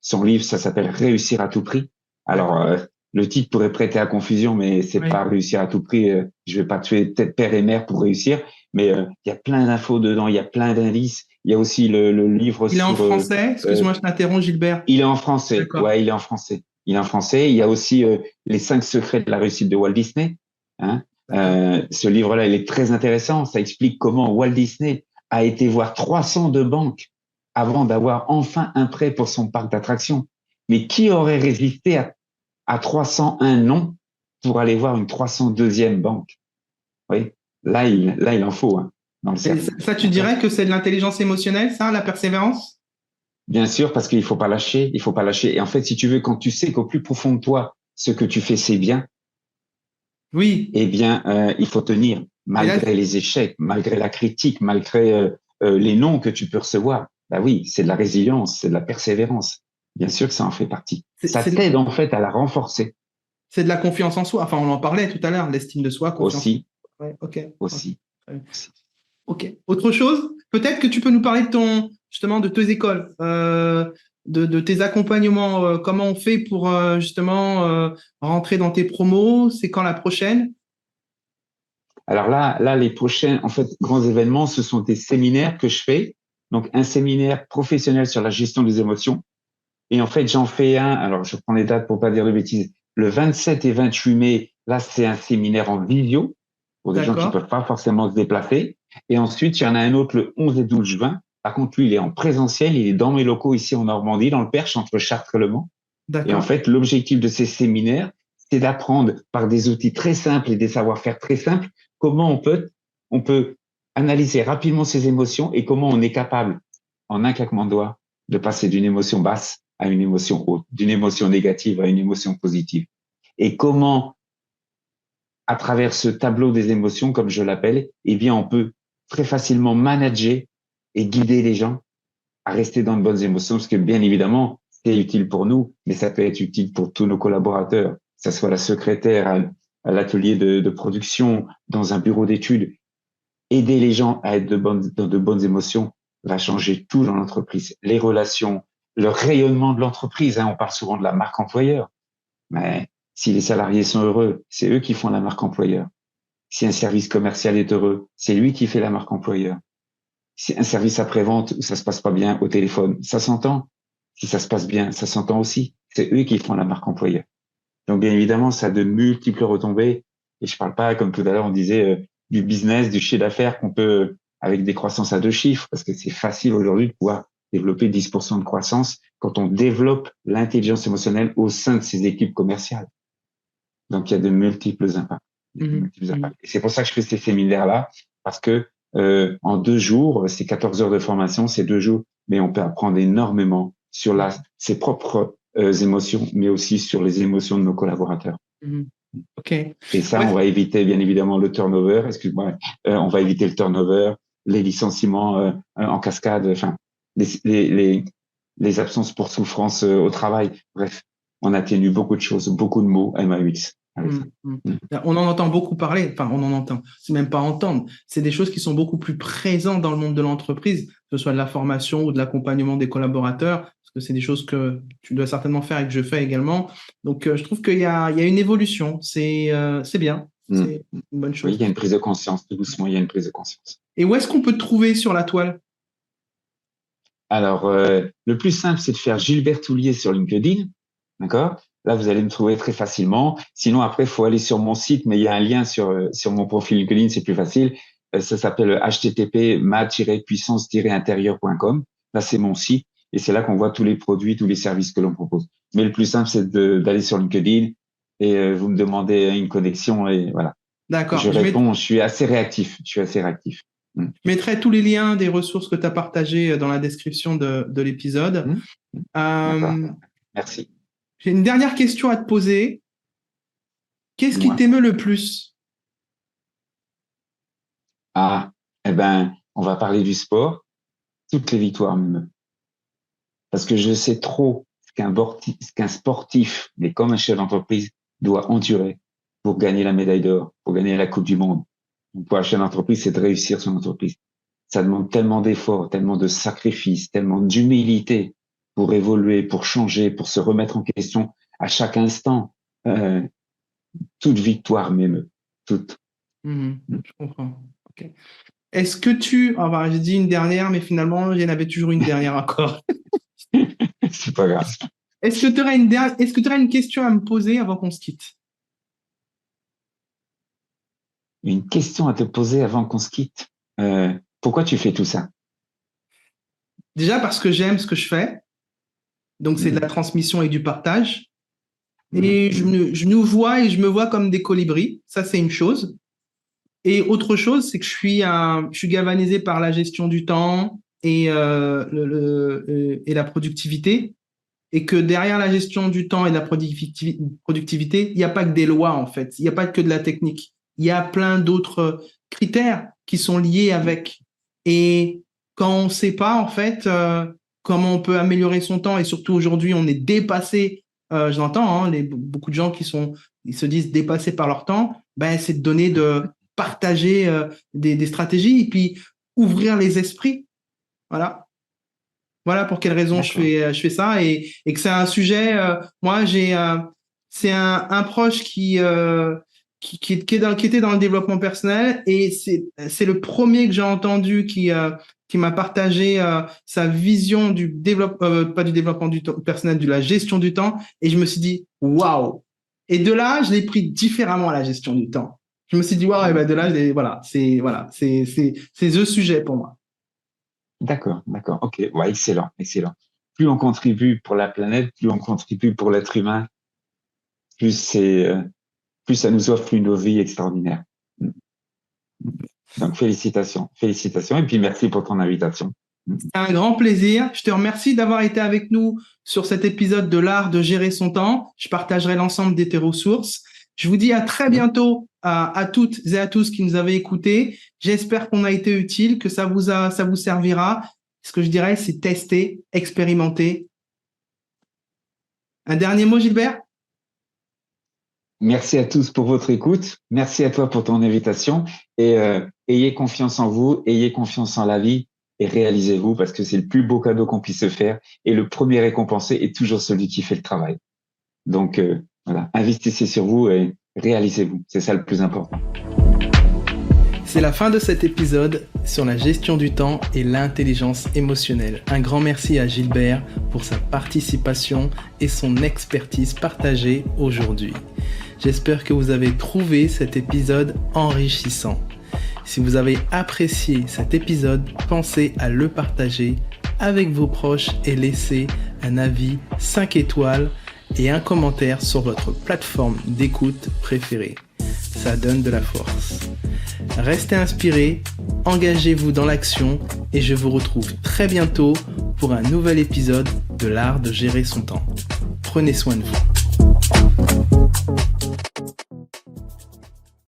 son livre, ça s'appelle Réussir à tout prix. Alors, D'accord. le titre pourrait prêter à confusion, mais c'est Oui. pas réussir à tout prix. Je vais pas tuer peut-être père et mère pour réussir, mais il y a plein d'infos dedans, il y a plein d'indices. Il y a aussi le livre Il est en sur français. euh, Excuse-moi, je t'interromps, Gilbert. il est en français. D'accord. Ouais, il est en français. Il est en français. Il y a aussi Les 5 secrets de la réussite de Walt Disney. Hein. D'accord. Ce livre-là, il est très intéressant. Ça explique comment Walt Disney a été voir 302 banques avant d'avoir enfin un prêt pour son parc d'attractions. Mais qui aurait résisté à 301 non pour aller voir une 302e banque? Oui, là, il en faut hein, dans le Et cerveau. ça, tu D'accord. dirais que c'est de l'intelligence émotionnelle, ça, la persévérance? Bien sûr, parce qu'il faut pas lâcher, il faut pas lâcher. Et en fait, si tu veux, quand tu sais qu'au plus profond de toi, ce que tu fais, c'est bien, Oui. eh bien, il faut tenir, Et là, malgré les échecs, malgré la critique, malgré les noms que tu peux recevoir. Bah oui, c'est de la résilience, c'est de la persévérance. Bien sûr que ça en fait partie. c'est Ça c'est- t'aide en fait à la renforcer c'est de la confiance en soi. Enfin, on en parlait tout à l'heure, l'estime de soi, confiance en aussi, soi. Ouais, ok. Ok. aussi, Très bien. aussi. Ok. Autre chose? Peut-être que tu peux nous parler de justement, de tes écoles, de tes accompagnements. Comment on fait pour justement rentrer dans tes promos? C'est quand la prochaine? Alors là, les prochains, en fait, grands événements, ce sont des séminaires que je fais. Donc, un séminaire professionnel sur la gestion des émotions. Et en fait, j'en fais un, alors je prends les dates pour pas dire de bêtises, le 27 et 28 mai, là, c'est un séminaire en visio pour des gens qui D'accord. peuvent pas forcément se déplacer. Et ensuite, il y en a un autre le 11 et 12 juin. Par contre, lui, il est en présentiel, il est dans mes locaux ici en Normandie, dans le Perche, entre Chartres et Le Mans. Et en D'accord. fait, l'objectif de ces séminaires, c'est d'apprendre par des outils très simples et des savoir-faire très simples comment on peut analyser rapidement ses émotions et comment on est capable, en un claquement de doigts, de passer d'une émotion basse à une émotion haute, d'une émotion négative à une émotion positive. Et comment, à travers ce tableau des émotions, comme je l'appelle, eh bien, on peut très facilement manager et guider les gens à rester dans de bonnes émotions, parce que bien évidemment, c'est utile pour nous, mais ça peut être utile pour tous nos collaborateurs, que ce soit la secrétaire à l'atelier de production, dans un bureau d'études. Aider les gens à être dans de bonnes émotions va changer tout dans l'entreprise. Les relations, le rayonnement de l'entreprise. Hein, on parle souvent de la marque employeur, mais si les salariés sont heureux, c'est eux qui font la marque employeur. Si un service commercial est heureux, c'est lui qui fait la marque employeur. Si un service après-vente où ça se passe pas bien au téléphone, ça s'entend. Si ça se passe bien, ça s'entend aussi. C'est eux qui font la marque employeur. Donc, bien évidemment, ça a de multiples retombées. Et je parle pas, comme tout à l'heure, on disait, du business, du chiffre d'affaires qu'on peut avec des croissances à 2 chiffres, parce que c'est facile aujourd'hui de pouvoir développer 10% de croissance quand on développe l'intelligence émotionnelle au sein de ses équipes commerciales. Donc, il y a de multiples impacts. Et c'est pour ça que je fais ces séminaires-là, parce que en 2 jours, c'est 14 heures de formation, c'est 2 jours, mais on peut apprendre énormément sur ses propres émotions, mais aussi sur les émotions de nos collaborateurs. Ok. Et ça, on va éviter bien évidemment le turnover. Excuse-moi, on va éviter le turnover, les licenciements en cascade, enfin les absences pour souffrance au travail. Bref, on atténue beaucoup de choses, beaucoup de mots MAUX. On en entend beaucoup parler, enfin on en entend, c'est même pas entendre, c'est des choses qui sont beaucoup plus présentes dans le monde de l'entreprise, que ce soit de la formation ou de l'accompagnement des collaborateurs, parce que c'est des choses que tu dois certainement faire et que je fais également. Donc je trouve qu'il y a une évolution, c'est bien, c'est une bonne chose. Oui, il y a une prise de conscience, tout doucement, il y a une prise de conscience. Et où est-ce qu'on peut te trouver sur la toile? Alors, le plus simple, c'est de faire Gilbert Toulier sur LinkedIn, d'accord? Là, vous allez me trouver très facilement. Sinon, après, il faut aller sur mon site, mais il y a un lien sur mon profil LinkedIn, c'est plus facile. Ça s'appelle http://ma-puissance-intérieure.com. Là, c'est mon site et c'est là qu'on voit tous les produits, tous les services que l'on propose. Mais le plus simple, c'est d'aller sur LinkedIn et vous me demandez une connexion et voilà. D'accord. Je réponds, je suis assez réactif. Je mettrai tous les liens des ressources que tu as partagées dans la description de l'épisode. Merci. J'ai une dernière question à te poser. Qu'est-ce qui t'émeut le plus? On va parler du sport. Toutes les victoires m'émeuvent. Parce que je sais trop ce qu'un sportif, mais comme un chef d'entreprise, doit endurer pour gagner la médaille d'or, pour gagner la Coupe du Monde. Pour un chef d'entreprise, c'est de réussir son entreprise. Ça demande tellement d'efforts, tellement de sacrifices, tellement d'humilité pour évoluer, pour changer, pour se remettre en question à chaque instant. Toute victoire m'émeut. Toute. Je comprends. Okay. Est-ce que j'ai dit une dernière, mais finalement, il y en avait toujours une dernière encore. C'est pas grave. Est-ce que tu aurais une question à me poser avant qu'on se quitte? Une question à te poser avant qu'on se quitte. Pourquoi tu fais tout ça? Déjà parce que j'aime ce que je fais. Donc, c'est de la transmission et du partage. Et je nous vois et je me vois comme des colibris. Ça, c'est une chose. Et autre chose, c'est que je suis galvanisé par la gestion du temps et la productivité. Et que derrière la gestion du temps et de la productivité, il n'y a pas que des lois, en fait. Il n'y a pas que de la technique. Il y a plein d'autres critères qui sont liés avec. Et quand on ne sait pas, en fait, comment on peut améliorer son temps, et surtout aujourd'hui, on est dépassé, j'entends, beaucoup de gens ils se disent dépassés par leur temps, c'est de partager des stratégies et puis ouvrir les esprits. Voilà pour quelles raisons je fais ça et que c'est un sujet, moi, c'est un proche qui était dans le développement personnel et c'est le premier que j'ai entendu qui m'a partagé sa vision pas du développement du temps personnel, de la gestion du temps, et je me suis dit waouh. Et de là, je l'ai pris différemment, la gestion du temps. Je me suis dit waouh, et de là, c'est the sujet pour moi. D'accord. Ok, ouais, excellent. Plus on contribue pour la planète, plus on contribue pour l'être humain, plus ça nous offre une vie extraordinaire. Donc, félicitations. Et puis, merci pour ton invitation. C'est un grand plaisir. Je te remercie d'avoir été avec nous sur cet épisode de l'art de gérer son temps. Je partagerai l'ensemble de tes ressources. Je vous dis à très bientôt à toutes et à tous qui nous avez écoutés. J'espère qu'on a été utile, que ça vous servira. Ce que je dirais, c'est tester, expérimenter. Un dernier mot, Gilbert? Merci à tous pour votre écoute. Merci à toi pour ton invitation. Et ayez confiance en vous, ayez confiance en la vie et réalisez-vous, parce que c'est le plus beau cadeau qu'on puisse se faire. Et le premier récompensé est toujours celui qui fait le travail. Donc, voilà, investissez sur vous et réalisez-vous. C'est ça le plus important. C'est la fin de cet épisode sur la gestion du temps et l'intelligence émotionnelle. Un grand merci à Gilbert pour sa participation et son expertise partagée aujourd'hui. J'espère que vous avez trouvé cet épisode enrichissant. Si vous avez apprécié cet épisode, pensez à le partager avec vos proches et laisser un avis 5 étoiles et un commentaire sur votre plateforme d'écoute préférée. Ça donne de la force. Restez inspirés, engagez-vous dans l'action et je vous retrouve très bientôt pour un nouvel épisode de l'art de gérer son temps. Prenez soin de vous.